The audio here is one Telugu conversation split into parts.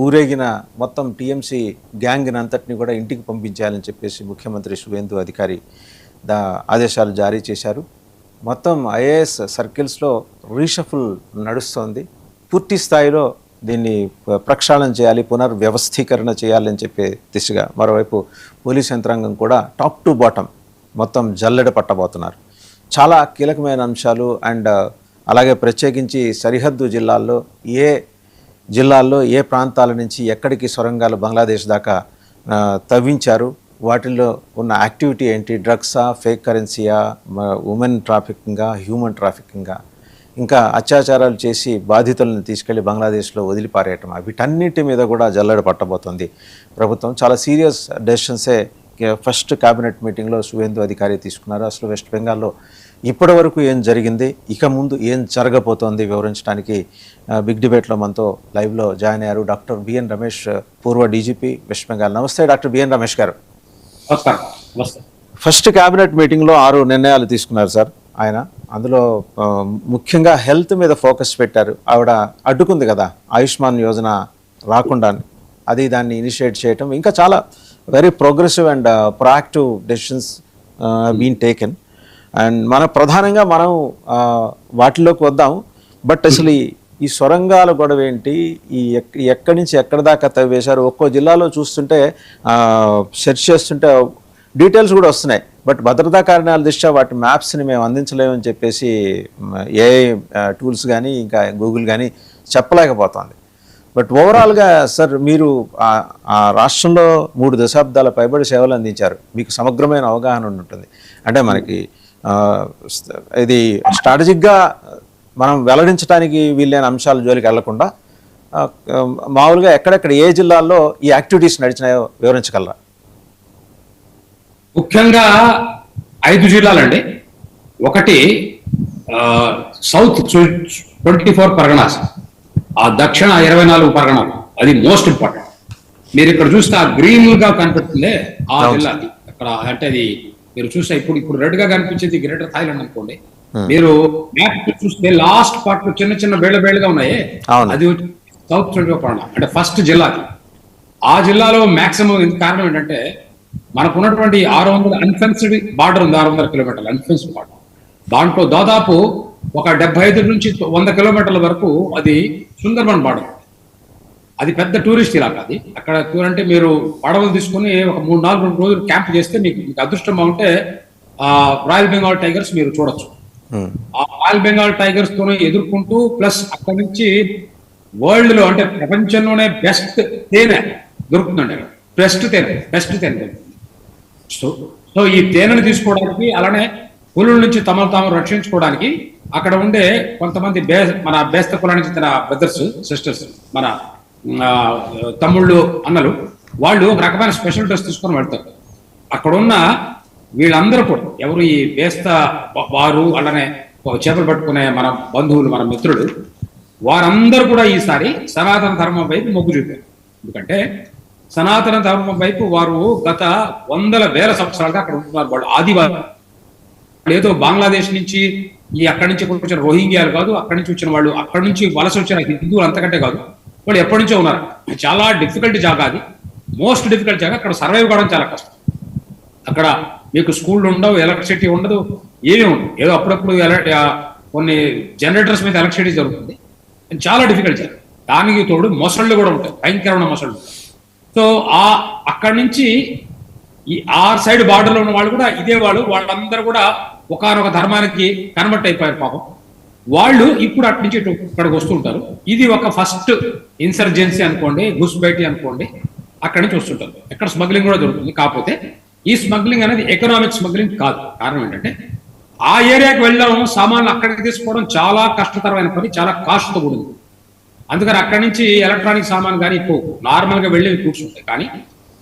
ఊరేగిన మొత్తం టీఎంసీ గ్యాంగ్ని అంతటిని కూడా ఇంటికి పంపించాలని చెప్పేసి ముఖ్యమంత్రి శువేందు అధికారి ఆదేశాలు జారీ చేశారు. మొత్తం ఐఏఎస్ సర్కిల్స్లో రీషఫుల్ నడుస్తోంది. పూర్తి స్థాయిలో దీన్ని ప్రక్షాళన చేయాలి, పునర్వ్యవస్థీకరణ చేయాలని చెప్పే దిశగా మరోవైపు పోలీస్ యంత్రాంగం కూడా టాప్ టు బాటం మొత్తం జల్లెడ పట్టబోతున్నారు. చాలా కీలకమైన అంశాలు అండ్ అలాగే ప్రత్యేకించి సరిహద్దు జిల్లాల్లో ఏ ప్రాంతాల నుంచి ఎక్కడికి సొరంగాలు బంగ్లాదేశ్ దాకా తవ్వించారు, వాటిల్లో ఉన్న యాక్టివిటీ ఏంటి, డ్రగ్సా, ఫేక్ కరెన్సీయా, ఉమెన్ ట్రాఫికింగా, హ్యూమన్ ట్రాఫికింగా, ఇంకా అత్యాచారాలు చేసి బాధితులను తీసుకెళ్లి బంగ్లాదేశ్లో వదిలిపారేయటం, వీటన్నిటి మీద కూడా జల్లెడ పట్టబోతోంది ప్రభుత్వం. చాలా సీరియస్ డెసిషన్సే ఫస్ట్ క్యాబినెట్ మీటింగ్లో శువేందు అధికారి తీసుకున్నారు. అసలు వెస్ట్ బెంగాల్లో ఇప్పటి వరకు ఏం జరిగింది, ఇక ముందు ఏం జరగబోతోంది వివరించడానికి బిగ్ డిబేట్లో మనతో లైవ్లో జాయిన్ అయ్యారు డాక్టర్ బిఎన్ రమేష్, పూర్వ డీజీపీ వెస్ట్ బెంగాల్. నమస్తే డాక్టర్ బిఎన్ రమేష్ గారు. ఫస్ట్ క్యాబినెట్ మీటింగ్లో 6 నిర్ణయాలు తీసుకున్నారు సార్ ఆయన. అందులో ముఖ్యంగా హెల్త్ మీద ఫోకస్ పెట్టారు. ఆవిడ అడ్డుకుంది కదా ఆయుష్మాన్ యోజన రాకుండా, దాన్ని ఇనిషియేట్ చేయటం, ఇంకా చాలా very progressive and proactive decisions been taken. And ప్రధానంగా మనం వాటిలోకి వద్దాం. బట్ అసలు ఈ సొరంగాల గొడవ ఏంటి, ఎక్కడి నుంచి ఎక్కడి దాకా తవ్వేశారు, ఒక్కో జిల్లాలో చూస్తుంటే సెర్చ్ చేస్తుంటే డీటెయిల్స్ కూడా వస్తున్నాయి. బట్ భద్రతా కారణాల దృష్ట్యా వాటి మ్యాప్స్ని మేము అందించలేమని చెప్పేసి ఏఐ టూల్స్ కానీ ఇంకా గూగుల్ కానీ చెప్పలేకపోతుంది. బట్ ఓవరాల్గా సార్, మీరు ఆ రాష్ట్రంలో 3 దశాబ్దాల పైబడి సేవలు అందించారు. మీకు సమగ్రమైన అవగాహన ఉంటుంది. అంటే మనకి ఇది స్ట్రాటజిక్గా మనం వెల్లడించడానికి వీలైన అంశాల జోలికి వెళ్లకుండా మామూలుగా ఎక్కడెక్కడ ఏ జిల్లాల్లో ఈ యాక్టివిటీస్ నడిచినాయో వివరించగలరా? ముఖ్యంగా 5 జిల్లాలండి. ఒకటి సౌత్ 24 పరగనాస్, ఆ దక్షిణ 24 పరగనాలు, అది మోస్ట్ ఇంపార్టెంట్. మీరు ఇక్కడ చూస్తే ఆ గ్రీన్ గా కనిపిస్తుంది ఆ జిల్లా. అక్కడ అంటే అది మీరు చూస్తే ఇప్పుడు రెడ్ గా కనిపించేది గ్రేటర్ థాయిలాండ్ అనుకోండి. మీరు మ్యాప్ చూస్తే లాస్ట్ పార్ట్ లో చిన్న చిన్న బేళ్ళగా ఉన్నాయి, అది సౌత్ 24 పరగనా అంటే ఫస్ట్ జిల్లాకి. ఆ జిల్లాలో మాక్సిమం కారణం ఏంటంటే మనకున్నటువంటి 600 అన్ఫెన్స్డ్ బార్డర్ ఉంది, 600 కిలోమీటర్లు అన్ఫెన్స్డ్ బార్డర్. దాంట్లో దాదాపు ఒక 75 నుంచి 100 కిలోమీటర్ల వరకు అది సుందర్బన్ బార్డర్. అది పెద్ద టూరిస్ట్ ఇలాకా. అది అక్కడ అంటే మీరు పడవలు తీసుకుని ఒక 3-4 రోజులు క్యాంప్ చేస్తే మీకు అదృష్టం బాగుంటే రాయల్ బెంగాల్ టైగర్స్ మీరు చూడొచ్చు. ఆ రాయల్ బెంగాల్ టైగర్స్ తోనే ఎదుర్కొంటూ ప్లస్ అక్కడి నుంచి వరల్డ్ లో అంటే ప్రపంచంలోనే బెస్ట్ తేనె దొరుకుతుందండి. బెస్ట్ తేనె. సో ఈ తేనెను తీసుకోవడానికి, అలానే పులుల నుంచి తమను తాము రక్షించుకోవడానికి అక్కడ ఉండే కొంతమంది మన బేస్త కులానికి చెందిన బ్రదర్స్, సిస్టర్స్, మన తమ్ముళ్ళు, అన్నలు, వాళ్ళు ఒక రకమైన స్పెషల్ డ్రెస్ తీసుకొని వెళ్తారు. అక్కడ ఉన్న వీళ్ళందరూ కూడా ఎవరు ఈ బేస్త వారు, అలానే చేపలు పట్టుకునే మన బంధువులు, మన మిత్రులు, వారందరూ కూడా ఈసారి సనాతన ధర్మం వైపు మొగ్గు చూపారు. ఎందుకంటే సనాతన ధర్మం వైపు వారు గత 100,000 సంవత్సరాలుగా అక్కడ ఉంటున్నారు. వాళ్ళు ఆదివాసి, ఏదో బంగ్లాదేశ్ నుంచి అక్కడి నుంచి వచ్చిన రోహింగ్యాలు కాదు, అక్కడి నుంచి వచ్చిన వాళ్ళు, అక్కడి నుంచి వలస వచ్చిన హిందువులు అంతకంటే కాదు, వాళ్ళు ఎప్పటి నుంచో ఉన్నారు. చాలా డిఫికల్ట్ జాగా, అది మోస్ట్ డిఫికల్ట్ జాగా. అక్కడ సర్వైవ్ కావడం చాలా కష్టం. అక్కడ మీకు స్కూళ్ళు ఉండవు, ఎలక్ట్రిసిటీ ఉండదు, ఏమీ ఉండదు. ఏదో అప్పుడప్పుడు కొన్ని జనరేటర్స్ మీద ఎలక్ట్రిసిటీ జరుగుతుంది. చాలా డిఫికల్ట్ జాగా. దానికి తోడు మొసళ్ళు కూడా ఉంటాయి, భయంకరమైన మొసళ్ళు. సో అక్కడి నుంచి ఈ సైడ్ బార్డర్లో ఉన్న వాళ్ళు కూడా ఇదే వాళ్ళందరూ కూడా ఒకనొక ధర్మానికి కన్వర్ట్ అయిపోయారు పాపం. వాళ్ళు ఇప్పుడు అటు నుంచి ఇక్కడికి వస్తుంటారు. ఇది ఒక ఫస్ట్ ఇన్సర్జెన్సీ అనుకోండి, గుస్బైటీ అనుకోండి, అక్కడి నుంచి వస్తుంటారు. ఎక్కడ స్మగ్లింగ్ కూడా జరుగుతుంది. కాకపోతే ఈ స్మగ్లింగ్ అనేది ఎకనామిక్ స్మగ్లింగ్ కాదు. కారణం ఏంటంటే ఆ ఏరియాకి వెళ్ళడం, సామాన్లు అక్కడికి తీసుకోవడం చాలా కష్టతరమైన పని, చాలా కాస్ట్తో కూడింది. అందుకని అక్కడి నుంచి ఎలక్ట్రానిక్ సామాన్ కానీ నార్మల్గా వెళ్ళి కూర్చుంటాయి. కానీ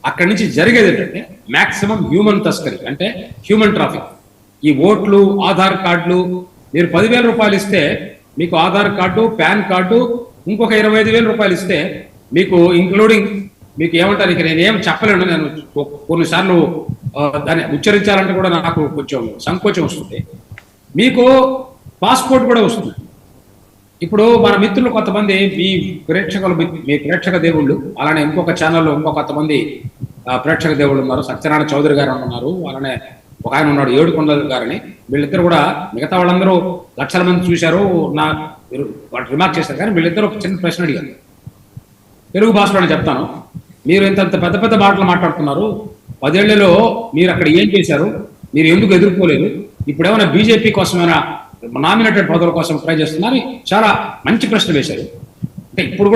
అక్కడి నుంచి జరిగేది ఏంటంటే మాక్సిమం హ్యూమన్ తస్కరీ, అంటే హ్యూమన్ ట్రాఫిక్. ఈ ఓట్లు, ఆధార్ కార్డులు, మీరు 10,000 రూపాయలు ఇస్తే మీకు ఆధార్ కార్డు, పాన్ కార్డు, ఇంకొక 25,000 రూపాయలు ఇస్తే మీకు ఇంక్లూడింగ్ మీకు ఏమంటారు, ఇక నేను ఏం చెప్పలేను. నేను కొన్నిసార్లు దాన్ని ఉచ్చరించాలంటే కూడా నాకు కొంచెం సంకోచం వస్తుంది. మీకు పాస్పోర్ట్ కూడా వస్తుంది. ఇప్పుడు మన మిత్రులు కొంతమంది మీ ప్రేక్షక దేవుళ్ళు, అలానే ఇంకొక ఛానల్లో ఇంకో కొంతమంది ప్రేక్షక దేవుళ్ళు ఉన్నారు. సత్యనారాయణ చౌదరి గారు ఉన్నారు, అలానే ఒక ఆయన ఉన్నాడు ఏడుకొండల గారని. వీళ్ళిద్దరు కూడా, మిగతా వాళ్ళందరూ లక్షల మంది చూశారు, వాళ్ళు రిమార్క్ చేశారు. కానీ వీళ్ళిద్దరు ఒక చిన్న ప్రశ్న అడిగారు, తెలుగు భాషలోనే చెప్తాను. మీరు ఇంత పెద్ద పెద్ద మాటలు మాట్లాడుతున్నారు, 10 ఏళ్లలో మీరు అక్కడ ఏం చేశారు, మీరు ఎందుకు ఎదుర్కోలేదు, ఇప్పుడు ఏమైనా బీజేపీ కోసమైనా నామినేటెడ్ పదవుల కోసం ట్రై చేస్తున్నారు? చాలా మంచి ప్రశ్న వేశారు. అంటే ఇప్పుడు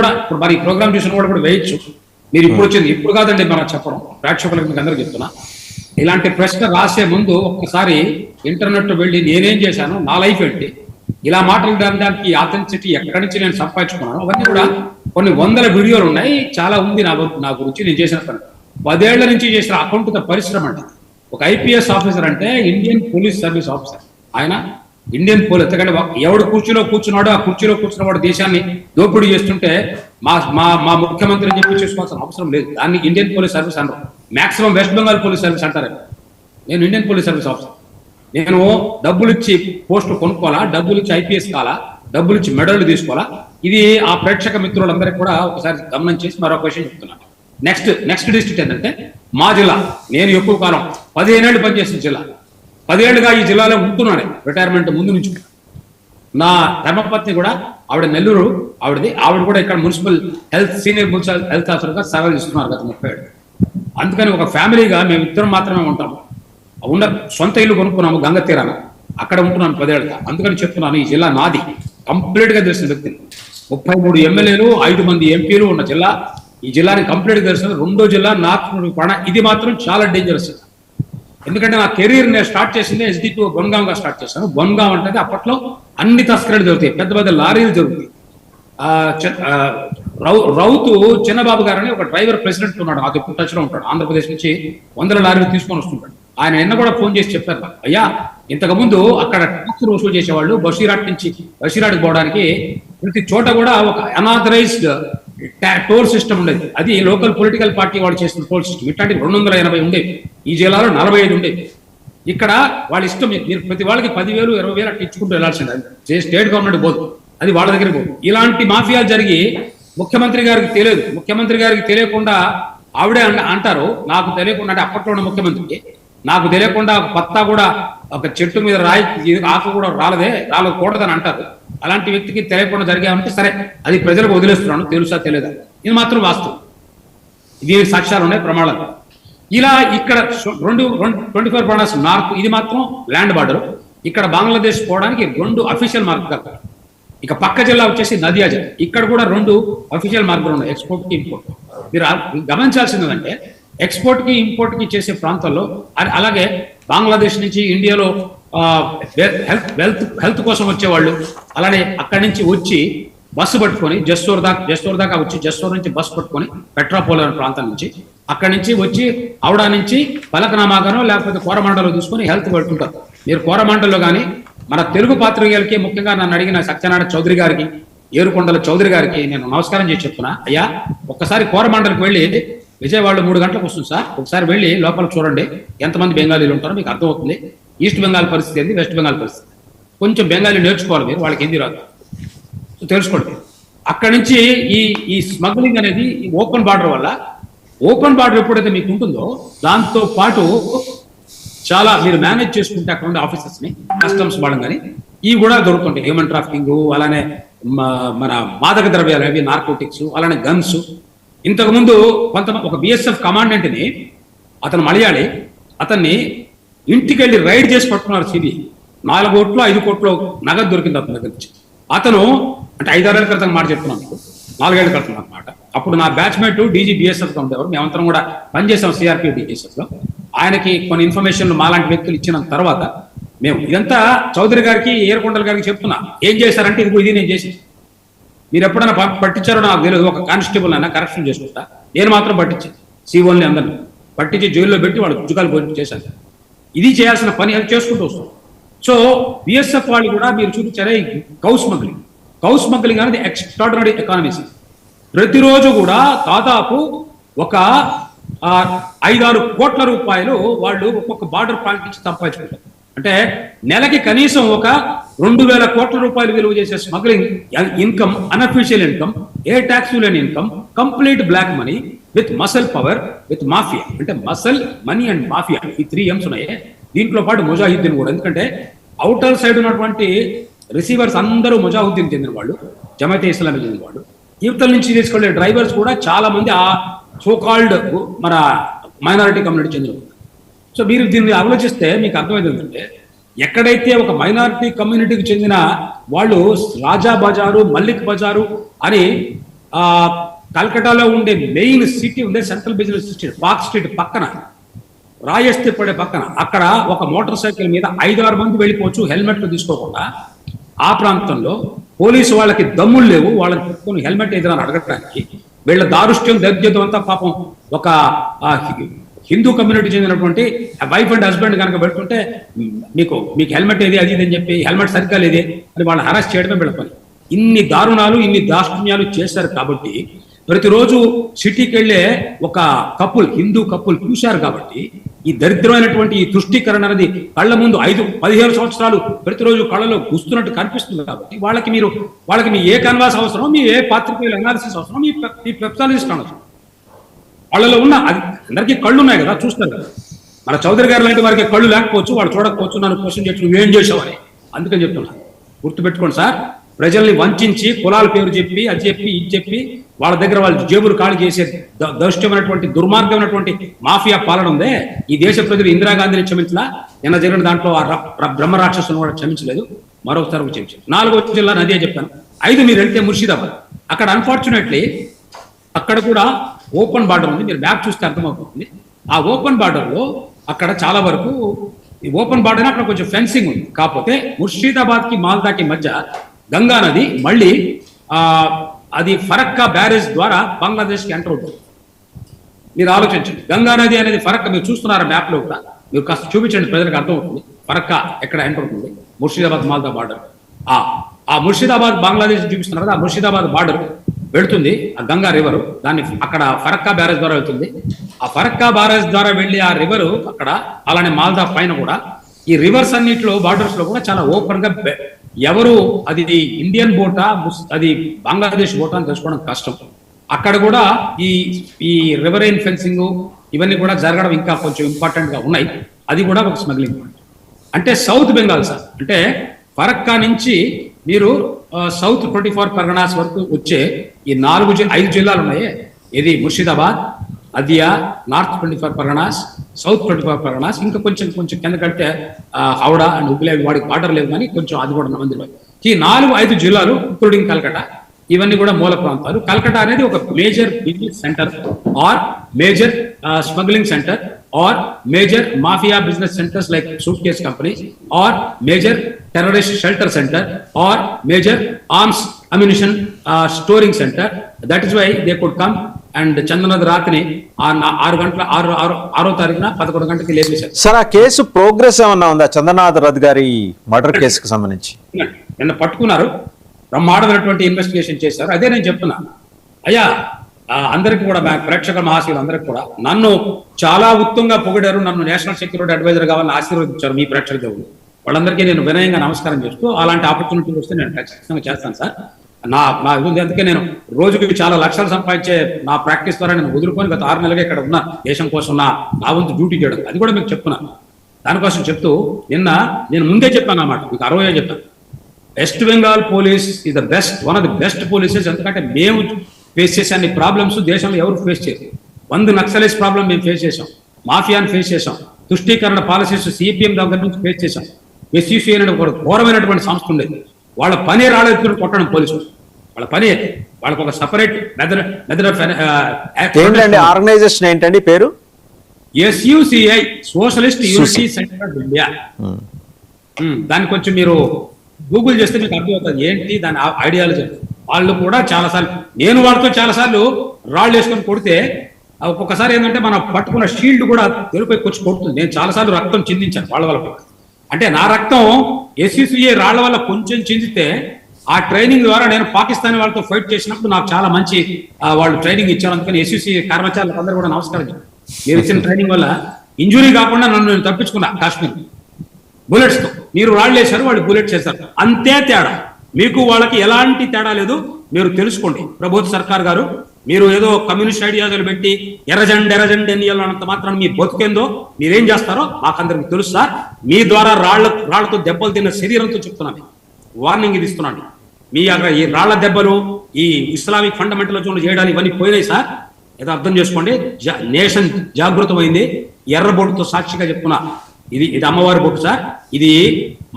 మరి ఈ ప్రోగ్రామ్ చూసిన వాళ్ళు కూడా వేయచ్చు. మీరు ఇప్పుడు వచ్చింది, ఇప్పుడు కాదండి మనం చెప్పడం, ప్రేక్షకులకు మీకు అందరూ చెప్తున్నా. ఇలాంటి ప్రశ్న రాసే ముందు ఒక్కసారి ఇంటర్నెట్ వెళ్ళి నేనేం చేశాను, నా లైఫ్ ఏంటి, ఇలా మాట్లాడడానికి ఆథెంటిసిటీ ఎక్కడి నుంచి నేను సంపాదించుకున్నాను, అవన్నీ కూడా కొన్ని వందల వీడియోలు ఉన్నాయి. చాలా ఉంది నా గురించి నేను చేసిన పని. 10 ఏళ్ల నుంచి చేసిన అకౌంట్ పరిశ్రమ అంటే ఒక ఐపీఎస్ ఆఫీసర్ అంటే ఇండియన్ పోలీస్ సర్వీస్ ఆఫీసర్. ఆయన ఇండియన్ పోలీస్, ఎందుకంటే ఎవడు కుర్చీలో కూర్చున్నాడో ఆ కుర్చీలో కూర్చున్నవాడు దేశాన్ని దోపిడీ చేస్తుంటే మా ముఖ్యమంత్రి అని చెప్పి చేసుకోవాల్సిన అవసరం లేదు. దాన్ని ఇండియన్ పోలీస్ సర్వీస్ అంటారు. Maximum west Bengal police service అంటారు. నేను ఇండియన్ పోలీస్ సర్వీస్ ఆఫీసర్. నేను డబ్బులు ఇచ్చి పోస్టులు కొనుక్కోవాలా, డబ్బులు ఇచ్చి ఐపీఎస్ కావాలా, డబ్బులు ఇచ్చి మెడల్ తీసుకోవాలా? ఇది ఆ ప్రేక్షక మిత్రులందరికీ కూడా ఒకసారి గమనం చేసి మరో క్వశ్చన్ చెప్తున్నాను. నెక్స్ట్ డిస్ట్రిక్ట్ ఏంటంటే మా జిల్లా. నేను ఎక్కువ కాలం 15 ఏళ్ళు పనిచేసిన జిల్లా. 10 ఏళ్ళుగా ఈ జిల్లాలో ఉంటున్నాను, రిటైర్మెంట్ ముందు నుంచి. నా ధర్మపత్ని కూడా, ఆవిడ నెల్లూరు, ఆవిడ కూడా ఇక్కడ సీనియర్ మున్సిపల్ హెల్త్ ఆఫీసర్గా సేవలు ఇస్తున్నారు గత 30 ఏళ్ళు. అందుకని ఒక ఫ్యామిలీగా మేము ఇద్దరం మాత్రమే ఉంటాము. సొంత ఇల్లు కొనుక్కున్నాము గంగ తీరాన, అక్కడ ఉంటున్నాను 10 ఏళ్ళుగా. అందుకని చెప్తున్నాను, ఈ జిల్లా నాది, కంప్లీట్ గా తెలిసిన వ్యక్తిని. 33 ఎమ్మెల్యేలు, 5 మంది ఎంపీలు ఉన్న జిల్లా. ఈ జిల్లాని కంప్లీట్ గా తెలిసిన రెండో జిల్లా నార్త్. ఇది మాత్రం చాలా డేంజరస్. ఎందుకంటే నా కెరీర్ నేను స్టార్ట్ చేసింది ఎస్డిపి బొన్గాంగా స్టార్ట్ చేశాను. బొన్గాం అంటే అప్పట్లో అన్ని తస్కరీలు జరుగుతాయి, పెద్ద పెద్ద లారీలు జరుగుతాయి. రౌతు చిన్నబాబు గారని ఒక డ్రైవర్ ప్రెసిడెంట్ ఉన్నాడు, నాకు ఎప్పుడు టచ్ లో ఉంటాడు. ఆంధ్రప్రదేశ్ నుంచి 100 లారీలు తీసుకొని వస్తుంటాడు. ఆయన నిన్న కూడా ఫోన్ చేసి చెప్పారు, అయ్యా ఇంతకు ముందు అక్కడ ట్యాక్స్ వసూలు చేసేవాళ్ళు బషీరాట్ నుంచి బషీరాట్కి పోవడానికి ప్రతి చోట కూడా ఒక అనాథరైజ్డ్ టోల్ సిస్టమ్ ఉండేది. అది లోకల్ పొలిటికల్ పార్టీ వాళ్ళు చేసిన టోల్ సిస్టమ్. ఇట్లాంటి 280 ఉండేవి. ఈ జిల్లాలో 45 ఉండేవి. ఇక్కడ వాళ్ళ ఇష్టం, మీరు ప్రతి వాళ్ళకి 10,000 20,000 అట్లా ఇచ్చుకుంటూ వెళ్ళాల్సింది. స్టేట్ గవర్నమెంట్ పోదు, అది వాళ్ళ దగ్గర పోదు. ఇలాంటి మాఫియాలు జరిగి ముఖ్యమంత్రి గారికి తెలియదు. ముఖ్యమంత్రి గారికి తెలియకుండా ఆవిడే అంటారు, నాకు తెలియకుండా, అంటే అప్పట్లో ఉన్న ముఖ్యమంత్రికి నాకు తెలియకుండా పత్తా కూడా ఒక చెట్టు మీద ఆకు కూడా రాలకూడదని అంటారు. అలాంటి వ్యక్తికి తెలియకుండా జరిగామంటే సరే, అది ప్రజలకు వదిలేస్తున్నాను, తెలుసా తెలియదా, ఇది మాత్రం వాస్తవం. దీనికి సాక్ష్యాలు ఉన్నాయి, ప్రమాణాలు. ఇలా ఇక్కడ 24 పర్గనాస్ నార్త్, ఇది మాత్రం ల్యాండ్ బార్డర్. ఇక్కడ బంగ్లాదేశ్ పోవడానికి 2 అఫీషియల్ మార్గాలు. ఇక పక్క జిల్లా వచ్చేసి నదియా జిల్లా. ఇక్కడ కూడా 2 అఫీషియల్ మార్గాలు ఉన్నాయి, ఎక్స్పోర్ట్ కి ఇంపోర్ట్. మీరు గమనించాల్సింది ఏంటంటే ఎక్స్పోర్ట్ కి ఇంపోర్ట్ కి చేసే ప్రాంతాల్లో, అలాగే బంగ్లాదేశ్ నుంచి ఇండియాలో హెల్త్ కోసం వచ్చేవాళ్ళు, అలానే అక్కడి నుంచి వచ్చి బస్సు పట్టుకొని జస్సూర్ దాకా వచ్చి, జస్సూర్ నుంచి బస్సు పట్టుకొని పెట్రాపోల్ అనే ప్రాంతం నుంచి, అక్కడి నుంచి వచ్చి ఆవిడ నుంచి పలకనామాగానో లేకపోతే కోరమండలో తీసుకొని హెల్త్ పెట్టుకుంటారు. మీరు కోరమండల్లో కానీ మన తెలుగు పాత్రికేయులకి, ముఖ్యంగా నన్ను అడిగిన సత్యనారాయణ చౌదరి గారికి, ఏరుకొండల చౌదరి గారికి నేను నమస్కారం చేసి చెప్తున్నా, అయ్యా ఒక్కసారి కోరమండలికి వెళ్ళి, విజయవాడ 3 గంటలకు వస్తుంది సార్, ఒకసారి వెళ్ళి లోపల చూడండి ఎంతమంది బెంగాలీలు ఉంటారో మీకు అర్థమవుతుంది. ఈస్ట్ బెంగాల్ పరిస్థితి ఏంది, వెస్ట్ బెంగాల్ పరిస్థితి. కొంచెం బెంగాలీ నేర్చుకోవాలి మీరు, వాళ్ళకి హిందీ రాదు, తెలుసుకోండి. అక్కడి నుంచి ఈ స్మగ్లింగ్ అనేది ఓపెన్ బార్డర్ వల్ల, ఓపెన్ బార్డర్ ఎప్పుడైతే మీకు ఉంటుందో దాంతో పాటు చాలా మీరు మేనేజ్ చేసుకుంటే అక్కడ ఉండే ఆఫీసర్స్ ని, కస్టమ్స్ వాళ్ళని కానీ ఇవి కూడా దొరుకుతుంటాయి. హ్యూమన్ ట్రాఫికింగ్, అలానే మన మాదక ద్రవ్యాలు, అవి నార్కోటిక్స్, అలానే గన్స్. ఇంతకుముందు ఒక బిఎస్ఎఫ్ కమాండెంట్ ని, అతను మలయాళి, అతన్ని ఇంటికి వెళ్ళి రైడ్ చేసి పట్టుకున్నారు సిబిఐ. 4 కోట్లు 5 కోట్లు నగదు దొరికింది అతని దగ్గర నుంచి. అతను అంటే 5-6 ఏళ్ల క్రితం మాట చెప్తున్నాను, 4 ఏళ్ల క్రితం అన్నమాట. అప్పుడు నా బ్యాచ్మేట్ డీజీ బిఎస్ఎఫ్ ఉండేవారు, మేమంతరం కూడా పనిచేసాం సిఆర్పి డిఎస్ఎఫ్ లో. ఆయనకి కొన్ని ఇన్ఫర్మేషన్లు మాలాంటి వ్యక్తులు ఇచ్చిన తర్వాత మేము ఇదంతా చౌదరి గారికి, ఏరుకొండల గారికి చెప్తున్నా. ఏం చేశారంటే ఇది నేను చేసి, మీరు ఎప్పుడైనా పట్టించారో నాకు తెలియదు. ఒక కానిస్టేబుల్ అయినా కరెక్షన్ చేసుకుంటా, నేను మాత్రం పట్టించాను. సీఓల్ని అందరినీ పట్టించి జైల్లో పెట్టి వాళ్ళు పుస్తకాలు పోయి చేశాను. ఇది చేయాల్సిన పని, అది చేసుకుంటూ వస్తాం. సో బిఎస్ఎఫ్ వాళ్ళు కూడా మీరు చూపించారే కౌ స్మగ్లింగ్ అనేది ఎక్స్ట్రాడినరీ ఎకానమీస్. ప్రతిరోజు కూడా దాదాపు ఒక 5-6 కోట్ల రూపాయలు వాళ్ళు ఒక్కొక్క బార్డర్ పాయింట్ నుంచి సంపాదించుకుంటారు. అంటే నెలకి కనీసం ఒక 2,000 కోట్ల రూపాయలు విలువ చేసే స్మగ్లింగ్ ఇన్కమ్, అన్అఫీషియల్ ఇన్కమ్, ఏ ట్యాక్స్ లేని income, complete black money with muscle power with mafia. అంటే మసల్, మనీ అండ్ మాఫియా, ఈ 3 M's ఉన్నాయి. దీంట్లో పాటు ముజాహిద్దీన్ కూడా. ఎందుకంటే అవుటర్ సైడ్ ఉన్నటువంటి రిసీవర్స్ అందరూ ముజాహిద్దీన్ చెందిన వాళ్ళు, జమాతే ఇస్లామీ చెందిన వాళ్ళు. యువతల నుంచి తీసుకెళ్లే డ్రైవర్స్ కూడా చాలా మంది ఆ సోకాల్డ్ మన మైనారిటీ కమ్యూనిటీ చెందిన. సో మీరు దీన్ని ఆలోచిస్తే మీకు అర్థమైంది ఏంటంటే, ఎక్కడైతే ఒక మైనారిటీ కమ్యూనిటీకి చెందిన వాళ్ళు రాజా బజారు, మల్లిక్ బజారు అని కల్కటాలో ఉండే మెయిన్ సిటీ ఉండే central business street, park street పక్కన, రాయస్తే పడే పక్కన, అక్కడ ఒక మోటార్ సైకిల్ మీద 5-6 మంది వెళ్ళిపోవచ్చు హెల్మెట్లు తీసుకోకుండా. ఆ ప్రాంతంలో పోలీసు వాళ్ళకి దమ్ములు లేవు వాళ్ళని పెట్టుకుని హెల్మెట్ ఏదైనా అడగటానికి. వీళ్ళ దారుష్ట్యం, దౌర్జన్యం అంతా పాపం ఒక హిందూ కమ్యూనిటీ చెందినటువంటి వైఫ్ అండ్ హస్బెండ్ కనుక పెడుతుంటే మీకు హెల్మెట్ ఏది, అది ఇది అని చెప్పి హెల్మెట్ సరిగ్గా లేదే అని వాళ్ళని అరెస్ట్ చేయడమే వీళ్ళ పని. ఇన్ని దారుణాలు, ఇన్ని దాష్ట్యాలు చేశారు కాబట్టి ప్రతిరోజు సిటీకి వెళ్ళే ఒక కపుల్, హిందూ కపుల్ చూశారు కాబట్టి ఈ దరిద్రమైనటువంటి ఈ తుష్టీకరణ అనేది కళ్ళ ముందు 5-15 సంవత్సరాలు ప్రతిరోజు కళ్ళలో గుస్తున్నట్టు కనిపిస్తుంది. కాబట్టి వాళ్ళకి మీ ఏ కన్వాస్ అవసరం, మీ ఏ పాత్రికేయుల అనాలిసిస్ అవసరం, మీ వెబ్సాలిస్ట్ అవసరం. వాళ్ళలో ఉన్న అది అందరికీ కళ్ళు ఉన్నాయి కదా, చూస్తారు కదా. మన చౌదరి గారు లాంటి వారికి కళ్ళు లేకపోవచ్చు, వాళ్ళు చూడకపోవచ్చు, నన్ను క్వశ్చన్ చేయొచ్చు, నువ్వేం చేసావని. అందుకని చెప్తున్నా, గుర్తుపెట్టుకోండి సార్. ప్రజల్ని వంచి, కులాల పేరు చెప్పి, అది చెప్పి, ఇది చెప్పి, వాళ్ళ దగ్గర వాళ్ళ జేబులు ఖాళీ చేసే దౌష్ట్యమైనటువంటి, దుర్మార్గమైనటువంటి మాఫియా పాలన ఉందే. ఈ దేశ ప్రజలు ఇందిరాగాంధీని క్షమించలా, నిన్న జరిగిన దాంట్లో ఆ బ్రహ్మ రాక్షసులను కూడా క్షమించలేదు, మరొకసారి క్షమించలేదు. 4వ జిల్లా నదే చెప్పాను. 5 మీరు వెళ్తే ముర్షిదాబాద్. అక్కడ అన్ఫార్చునేట్లీ అక్కడ కూడా ఓపెన్ బార్డర్ ఉంది. మీరు మ్యాప్ చూస్తే అర్థమవుతుంది. ఆ ఓపెన్ బార్డర్ లో అక్కడ చాలా వరకు ఈ ఓపెన్ బార్డర్ అక్కడ కొంచెం ఫెన్సింగ్ ఉంది. కాకపోతే ముర్షిదాబాద్ కి మాల్దాకి మధ్య గంగా నది మళ్ళీ అది ఫరక్కా బ్యారేజ్ ద్వారా బంగ్లాదేశ్ కి ఎంటర్ అవుతుంది. మీరు ఆలోచించండి, గంగా నది అనేది ఫరక్కా, మీరు చూస్తున్నారు మ్యాప్ లో కూడా, మీరు కాస్త చూపించండి, ప్రజలకు అర్థమవుతుంది ఫరక్కా ఎక్కడ ఎంటర్ అవుతుంది. ముర్షిదాబాద్ మాల్దా బార్డర్, ఆ ముర్షిదాబాద్ బంగ్లాదేశ్ చూపిస్తున్నారు కదా, ఆ ముర్షిదాబాద్ బార్డర్ వెళుతుంది ఆ గంగా రివర్. దాన్ని అక్కడ ఫరక్కా బ్యారేజ్ ద్వారా వెళ్తుంది. ఆ ఫరక్కా బ్యారేజ్ ద్వారా వెళ్ళి ఆ రివర్ అక్కడ, అలానే మాల్దా పైన కూడా ఈ రివర్స్ అన్నింటిలో బార్డర్స్ లో కూడా చాలా ఓపెన్ గా ఎవరు అది ఇండియన్ బోటా, అది బంగ్లాదేశ్ బోటా అని తెలుసుకోవడం కష్టం. అక్కడ కూడా ఈ రివరైన్ ఫెన్సింగ్ ఇవన్నీ కూడా జరగడం ఇంకా కొంచెం ఇంపార్టెంట్ గా ఉన్నాయి. అది కూడా ఒక స్మగ్లింగ్ పాయింట్. అంటే సౌత్ బెంగాల్ సార్, అంటే ఫరక్కా నుంచి మీరు సౌత్ 24 పర్గనాస్ వరకు వచ్చే ఈ 5 జిల్లాలు ఉన్నాయి. ఇది ముర్షిదాబాద్, అదియా, నార్త్ 24 పర్గనాస్, సౌత్ 24 పర్గనాస్, ఇంకా కొంచెం కింద కడితే హౌడా అండ్ హుగ్లీ, వాడికి బార్డర్ లేదు కానీ కొంచెం అది కూడా మందిలో. ఈ 4-5 జిల్లాలు ఇంక్లూడింగ్ కల్కటా, ఇవన్నీ కూడా మూల ప్రాంతాలు. కల్కటా అనేది ఒక major business centre or major smuggling centre or major mafia business centres like suitcase companies or major terrorist shelter centre or major arms ammunition storing centre. That is why they could come and Chandranath రాత్రి 6వ తారీఖున 11 గంటలకి లేపేశారు. సార్, ఆ కేసు ప్రోగ్రెస్ ఏమన్నా ఉందా? చంద్రనాథ్ రథ్ గారి మర్డర్ కేసుకు సంబంధించి నిన్న పట్టుకున్నారు, బ్రహ్మాండమైనటువంటి ఇన్వెస్టిగేషన్ చేశారు. అదే నేను చెప్తున్నాను అయ్యా, అందరికీ కూడా ప్రేక్షక మహాశీలు అందరికి కూడా నన్ను చాలా ఉత్తంగా పొగిడారు, నన్ను నేషనల్ సెక్యూరిటీ అడ్వైజర్ కావాలని ఆశీర్వదించారు మీ ప్రేక్షక దేవుడు. వాళ్ళందరికీ నేను వినయంగా నమస్కారం చేస్తూ, అలాంటి ఆపర్చునిటీ వస్తే నేను ఖచ్చితంగా చేస్తాను సార్. నా అందుకే నేను రోజుకి చాలా లక్షలు సంపాదించే నా ప్రాక్టీస్ ద్వారా నేను వదులుకొని గత 6 నెలలుగా ఇక్కడ ఉన్నా, దేశం కోసం నా వంతు డ్యూటీ చేయడం. అది కూడా మీకు చెప్తున్నాను. దానికోసం చెప్తూ నిన్న నేను ముందే చెప్పాను అన్నమాట, మీకు 60 చెప్పాను. West Bengal police is the best, one of the best polices. ఎందుకంటే మేము ఫేస్ చేసే అన్ని ప్రాబ్లమ్స్ దేశంలో ఎవరు ఫేస్ చేయరు. 100 నక్సలైజ్ ప్రాబ్లం మేము ఫేస్ చేసాం, మాఫియాని ఫేస్ చేసాం, తుష్టీకరణ పాలసీస్ సిపిఎం దగ్గర నుంచి ఫేస్ చేసాం. ఎస్యూసీ అనే ఒక ఘోరమైనటువంటి సంస్థ ఉండేది. వాళ్ళ పని రాళ్ళెత్తుకుని కొట్టడం పోలీసులు, వాళ్ళ పని. వాళ్ళకి ఒక సపరేట్ ఆర్గనైజేషన్ ఏంటండి పేరు? SUCI, socialist unity centre of India. దాన్ని కొంచెం మీరు గూగుల్ చేస్తే మీకు అర్థమవుతుంది ఏంటి దాని ఐడియాలజీ. వాళ్ళు కూడా చాలాసార్లు, నేను వాళ్ళతో చాలాసార్లు రాళ్ళు వేసుకొని కొడితే ఒక్కొక్కసారి ఏంటంటే మనం పట్టుకున్న షీల్డ్ కూడా తెలుపై వచ్చి కొడుతుంది. నేను చాలాసార్లు రక్తం చిందించాను వాళ్ళ వల్ల. అంటే నా రక్తం SUCI రాళ్ల వల్ల కొంచెం చిందితే ఆ ట్రైనింగ్ ద్వారా నేను పాకిస్తాన్ వాళ్ళతో ఫైట్ చేసినప్పుడు నాకు చాలా మంచి వాళ్ళు ట్రైనింగ్ ఇచ్చారు. అందుకని SUCI కర్మచారులకు అందరూ కూడా నమస్కారం. మీరు ఇచ్చిన ట్రైనింగ్ వల్ల ఇంజురీ కాకుండా నన్ను నేను తప్పించుకున్నా కాశ్మీర్. బుల్లెట్స్తో. మీరు రాళ్ళు వేశారు, వాళ్ళు బుల్లెట్స్ వేశారు, అంతే తేడా. మీకు వాళ్ళకి ఎలాంటి తేడా లేదు, మీరు తెలుసుకోండి. ప్రభుత్వ సర్కార్ గారు, మీరు ఏదో కమ్యూనిస్ట్ ఐడియాలు పెట్టి ఎర్రజెండ అని అన్నంత మాత్రం మీ బతుకేందో, మీరేం చేస్తారో మాకందరికి తెలుసు సార్. మీ ద్వారా రాళ్లతో దెబ్బలు తిన్న శరీరంతో చెప్తున్నాను, వార్నింగ్ ఇది ఇస్తున్నాను. మీ ఈ రాళ్ల దెబ్బలు, ఈ ఇస్లామిక్ ఫండమెంటలిజం చేయడానికి ఇవన్నీ పోయినాయి సార్. ఏదో అర్థం చేసుకోండి. నేషన్ జాగృతమైంది. ఎర్ర బొట్టుతో సాక్షిగా చెప్తున్నా, ఇది అమ్మవారి బొట్టు సార్. ఇది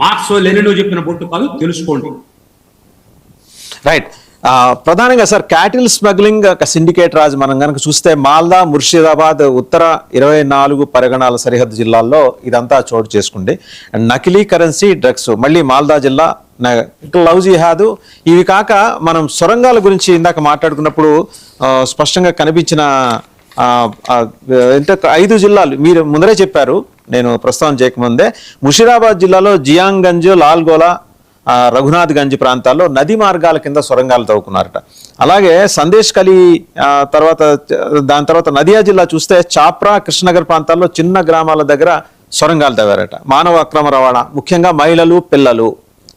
మార్క్స్ లెనిన్ చెప్పిన బొట్టు కాదు, తెలుసుకోండి. రైట్. ప్రధానంగా సార్ క్యాటిల్ స్మగ్లింగ్ ఒక సిండికేట్ రాజు మనం కనుక చూస్తే మాల్దా, ముర్షిదాబాద్, ఉత్తర 24 పరగణాల సరిహద్దు జిల్లాల్లో ఇదంతా చోటు చేసుకుంది. నకిలీ కరెన్సీ, డ్రగ్స్, మళ్ళీ మాల్దా జిల్లా, లవ్ జిహాదు. ఇవి కాక మనం సొరంగాల గురించి ఇందాక మాట్లాడుకున్నప్పుడు స్పష్టంగా కనిపించిన అంటే 5 జిల్లాలు మీరు ముందరే చెప్పారు, నేను ప్రస్తావన చేయకముందే. ముషిరాబాద్ జిల్లాలో జియాంగంజ్, లాల్గోలా, రఘునాథ్ గంజ్ ప్రాంతాల్లో నది మార్గాల కింద సొరంగాలు తవ్వుకున్నారట. అలాగే సందేశ్ కలి దాని తర్వాత నదియా జిల్లా చూస్తే చాప్రా, కృష్ణనగర్ ప్రాంతాల్లో చిన్న గ్రామాల దగ్గర సొరంగాలు తవ్వారట. మానవ అక్రమ రవాణా, ముఖ్యంగా మహిళలు, పిల్లలు,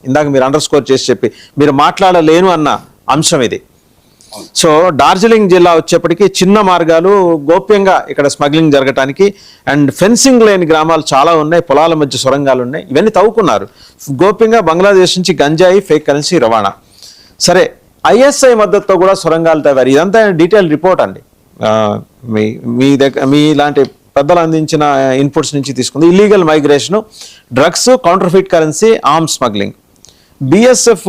ఇందాక మీరు అండర్ స్కోర్ చేసి చెప్పి మీరు మాట్లాడలేను అన్న అంశం ఇది. సో డార్జిలింగ్ జిల్లా వచ్చేప్పటికి చిన్న మార్గాలు, గోప్యంగా ఇక్కడ స్మగ్లింగ్ జరగటానికి, అండ్ ఫెన్సింగ్ లేని గ్రామాలు చాలా ఉన్నాయి, పొలాల మధ్య సొరంగాలు ఉన్నాయి, ఇవన్నీ తవ్వుకున్నారు గోప్యంగా. బంగ్లాదేశ్ నుంచి గంజాయి, ఫేక్ కరెన్సీ రవాణా. సరే, ఐఎస్ఐ మద్దతుతో కూడా సొరంగాలు తవ్వారు. ఇదంతా డీటెయిల్ రిపోర్ట్ అండి, మీ దగ్గర మీ ఇలాంటి పెద్దలు అందించిన ఇన్పుట్స్ నుంచి తీసుకుంది. Illegal migration, drugs, counterfeit currency, arms smuggling. BSF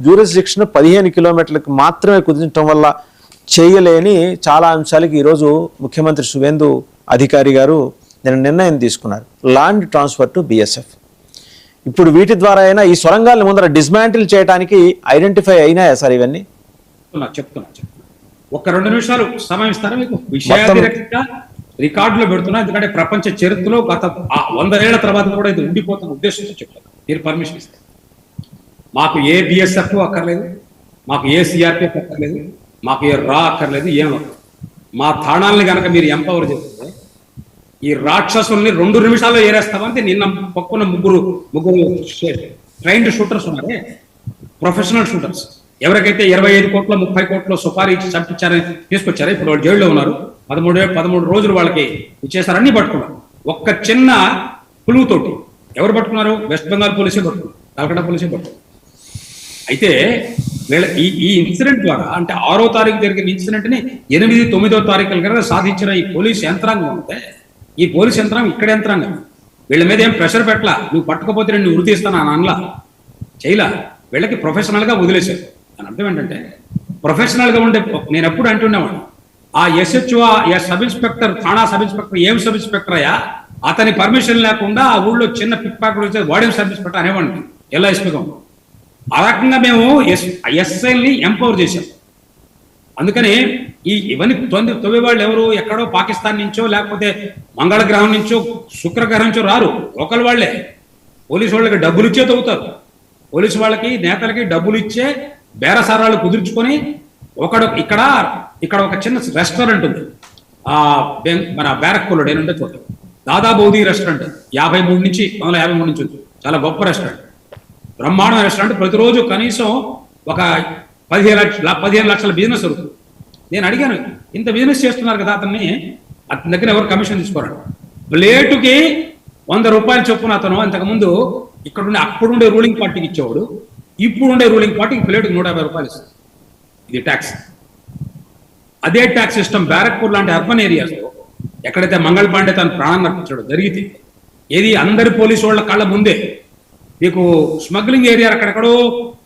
jurisdiction 15 కిలోమీటర్లకు మాత్రమే కుదించడం వల్ల చేయలేని చాలా అంశాలకి ఈరోజు ముఖ్యమంత్రి సువేందు అధికారి గారు నిర్ణయం తీసుకున్నారు. Land transfer to BSF. ఇప్పుడు వీటి ద్వారా అయినా ఈ సొరంగాలను ముందర డిస్మాంటిల్ చేయడానికి ఐడెంటిఫై అయినాయా సార్ ఇవన్నీ? చెప్తున్నా. ఒక 2 నిమిషాలు సమయం ఇస్తారా మీకు? విషయాధికంగా రికార్డులో పెడుతున్నా, ఎందుకంటే ప్రపంచ చరిత్రలో గత 100 ఏళ్ల తర్వాత కూడా ఇది ఉండిపోతున్న ఉద్దేశంతో చెప్తాను, మీరు పర్మిషన్ ఇస్తారు. మాకు ఏ బిఎస్ఎఫ్ అక్కర్లేదు, మాకు ఏ సిఆర్పిఎఫ్ అక్కర్లేదు, మాకు ఏ రా అక్కర్లేదు, ఏం మా తాణాలని కనుక మీరు ఎంపవర్ చేస్తే ఈ రాక్షసుల్ని 2 నిమిషాల్లో ఏరేస్తామంటే. నిన్న పక్కన ముగ్గురు ట్రైన్డ్ షూటర్స్ ఉన్నారే, ప్రొఫెషనల్ షూటర్స్. ఎవరికైతే 25 కోట్ల 30 కోట్ల సుపారీ ఇచ్చి చంపించారని తీసుకొచ్చారో ఇప్పుడు వాళ్ళు జైల్లో ఉన్నారు. 13 రోజులు వాళ్ళకి ఇచ్చేసారు, అన్ని పట్టుకున్నారు. ఒక్క చిన్న పులువుతోటి. ఎవరు పట్టుకున్నారు? వెస్ట్ బెంగాల్ పోలీసే పట్టుకున్నారు, కలకత్తా పోలీసే పట్టుకున్నారు. అయితే వీళ్ళ ఈ ఇన్సిడెంట్ ద్వారా, అంటే 6వ తారీఖు జరిగిన ఇన్సిడెంట్ ని 8, 9వ తారీఖుల కనుక సాధించిన ఈ పోలీసు యంత్రాంగం ఉంటే, ఈ పోలీసు యంత్రాంగం ఇక్కడ యంత్రాంగం వీళ్ళ మీద ఏం ప్రెషర్ పెట్టలా, నువ్వు పట్టుకపోతే నేను వృత్తి ఇస్తాను అని అనలా, చేయలా. వీళ్ళకి ప్రొఫెషనల్ గా వదిలేశారు. అని అర్థం ఏంటంటే, ప్రొఫెషనల్ గా ఉండే, నేను ఎప్పుడు అంటున్నావాడు, ఆ ఎస్హెచ్ఓ, సబ్ ఇన్స్పెక్టర్, థాణా సబ్ ఇన్స్పెక్టర్, ఏం సబ్ ఇన్స్పెక్టర్ అయ్యా, అతని పర్మిషన్ లేకుండా ఆ ఊళ్ళో చిన్న పిక్ పాకెట్ వచ్చేది, వాడేం సబ్ ఇన్స్పెక్టర్ అనేవాడిని ఎలా ఎస్పీగా. ఆ రకంగా మేము ఎస్ఐల్ని ఎంపవర్ చేశాం. అందుకని ఇవన్నీ తొవ్వేవాళ్ళు ఎవరు? ఎక్కడో పాకిస్తాన్ నుంచో, లేకపోతే మంగళగ్రహం నుంచో, శుక్రగ్రహం నుంచో రారు, లోకల్ వాళ్లే. పోలీసు వాళ్ళకి డబ్బులు ఇచ్చే తవ్వుతారు. పోలీసు వాళ్ళకి, నేతలకి డబ్బులు ఇచ్చే బేరసారాలు కుదుర్చుకొని ఇక్కడ ఒక చిన్న రెస్టారెంట్ ఉంది, మన బ్యారక్కోలో ఏంటంటే చూడండి, దాదా బౌదీ రెస్టారెంట్ 1953 నుంచి ఉంది. చాలా గొప్ప రెస్టారెంట్, బ్రహ్మాండమైన రెస్టారెంట్. ప్రతిరోజు కనీసం ఒక 15 లక్షల బిజినెస్ అవుతుంది. నేను అడిగాను, ఇంత బిజినెస్ చేస్తున్నారు కదా, అతని దగ్గర ఎవరు కమిషన్ తీసుకోరాడు. ప్లేటుకి 100 రూపాయలు చొప్పున అతను అంతకుముందు అప్పుడుండే రూలింగ్ పార్టీకి ఇచ్చేవాడు, ఇప్పుడుండే రూలింగ్ పార్టీకి ప్లేటుకి 150 రూపాయలు ఇస్తుంది. ఇది ట్యాక్స్. అదే ట్యాక్స్ సిస్టమ్ బ్యారక్పూర్ లాంటి అర్బన్ ఏరియాస్లో, ఎక్కడైతే మంగళ పాండే తను ప్రాణాన్ని అర్పించాడో జరిగితే, ఏది అందరి పోలీసు వాళ్ళ కళ్ళ ముందే. మీకు స్మగ్లింగ్ ఏరియా అక్కడెక్కడో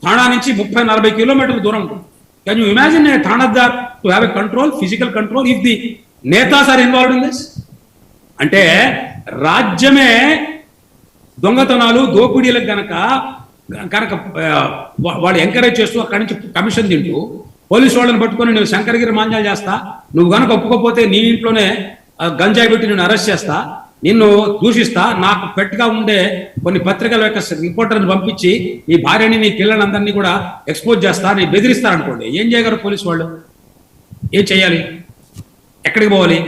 థాణా నుంచి 30-40 కిలోమీటర్ల దూరం ఉంటుంది. Can you imagine a thanedar to have a control, physical control, if the netas are involved in this? అంటే రాజ్యమే దొంగతనాలు, దోపిడీలకు గనక వాళ్ళు ఎంకరేజ్ చేస్తూ అక్కడి నుంచి కమిషన్ తింటూ, పోలీసు వాళ్ళని పట్టుకొని నువ్వు శంకరగిరి మాంజాలు చేస్తా, నువ్వు కనుక ఒప్పుకోకపోతే నీ ఇంట్లోనే గంజాయి పెట్టి నేను అరెస్ట్ చేస్తా, నిన్ను దూషిస్తా, నాకు పెట్టుగా ఉండే కొన్ని పత్రికల యొక్క రిపోర్టర్ని పంపించి నీ భార్యని, నీ పిల్లలందరినీ కూడా ఎక్స్పోజ్ చేస్తా, నీ బెదిరిస్తారనుకోండి, ఏం చేయగలరు పోలీసు వాళ్ళు? ఏం చేయాలి? ఎక్కడికి పోవాలి?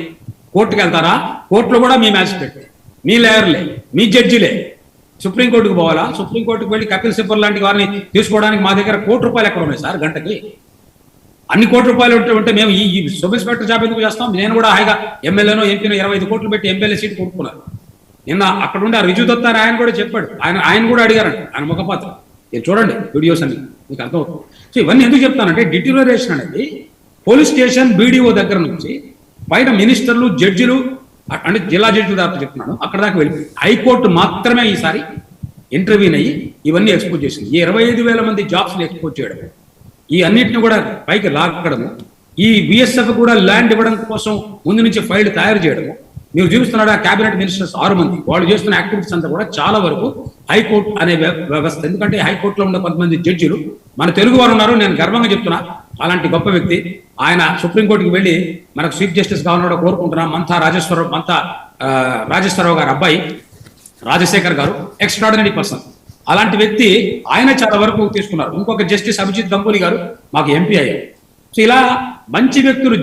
కోర్టుకు వెళ్తారా? కోర్టులో కూడా మీ మ్యాజిస్ట్రేట్, మీ లాయర్లే, మీ జడ్జిలే. సుప్రీంకోర్టుకు పోవాలా? సుప్రీంకోర్టుకు వెళ్ళి కపిల్ సిబ్బల్ లాంటి వారిని తీసుకోవడానికి మా దగ్గర ₹1 ఎక్కడ ఉన్నాయి సార్ గంటకి? అన్ని ₹1 ఉంటే మేము ఈ సబ్ ఇన్స్పెక్టర్ జాబ్ ఎందుకు చేస్తాం? నేను కూడా హాయిగా ఎమ్మెల్యేనో ఎంపీనో 25 కోట్లు పెట్టి ఎమ్మెల్యే సీట్ కొనుక్కున్నారు. నిన్న అక్కడ ఉండే రిజు దత్తా ఆయన కూడా చెప్పాడు, ఆయన కూడా అడిగారంట, ఆయన ముఖపాత్ర మీరు చూడండి వీడియోస్ అన్ని మీకు అర్థమవుతుంది. సో ఇవన్నీ ఎందుకు చెప్తానంటే డిటోరియేషన్ అనేది పోలీస్ స్టేషన్ బీడీఓ దగ్గర నుంచి పైన మినిస్టర్లు జడ్జిలు అంటే జిల్లా జడ్జిల దాకా చెప్తున్నాను అక్కడ దాకా వెళ్ళిపోయి హైకోర్టు మాత్రమే ఈసారి ఇంటర్వ్యూన్ అయ్యి ఇవన్నీ ఎక్స్పోజ్ చేసింది. ఈ 25,000 మంది జాబ్స్ ని ఎక్స్పోజ్ చేయడం, ఈ అన్నిటిని కూడా పైకి లాక్కడము, ఈ విఎస్ఎఫ్ కూడా ల్యాండ్ ఇవ్వడం కోసం ముందు నుంచి ఫైల్ తయారు చేయడము. మీరు చూస్తున్నాడు ఆ కేబినెట్ మినిస్టర్స్ 6 మంది వాళ్ళు చేస్తున్న యాక్టివిటీస్ అంతా కూడా చాలా వరకు హైకోర్టు అనే వ్యవస్థ. ఎందుకంటే హైకోర్టులో ఉన్న కొంతమంది జడ్జిలు మన తెలుగు వారు ఉన్నారు, నేను గర్వంగా చెప్తున్నా. అలాంటి గొప్ప వ్యక్తి ఆయన సుప్రీంకోర్టుకి వెళ్ళి మనకు చీఫ్ జస్టిస్ కావాలని కోరుకుంటున్నా. మంతా రాజేశ్వరరావు గారు అబ్బాయి రాజశేఖర్ గారు ఎక్స్ట్రాడినరీ పర్సన్. అలాంటి వ్యక్తి ఆయన చాలా వరకు తీసుకున్నారు. ఇంకొక జస్టిస్ అభిజిత్ గంగూలీ గారు మాకు ఎంపీ అయ్యారు. సో ఇలా మంచి వ్యక్తులు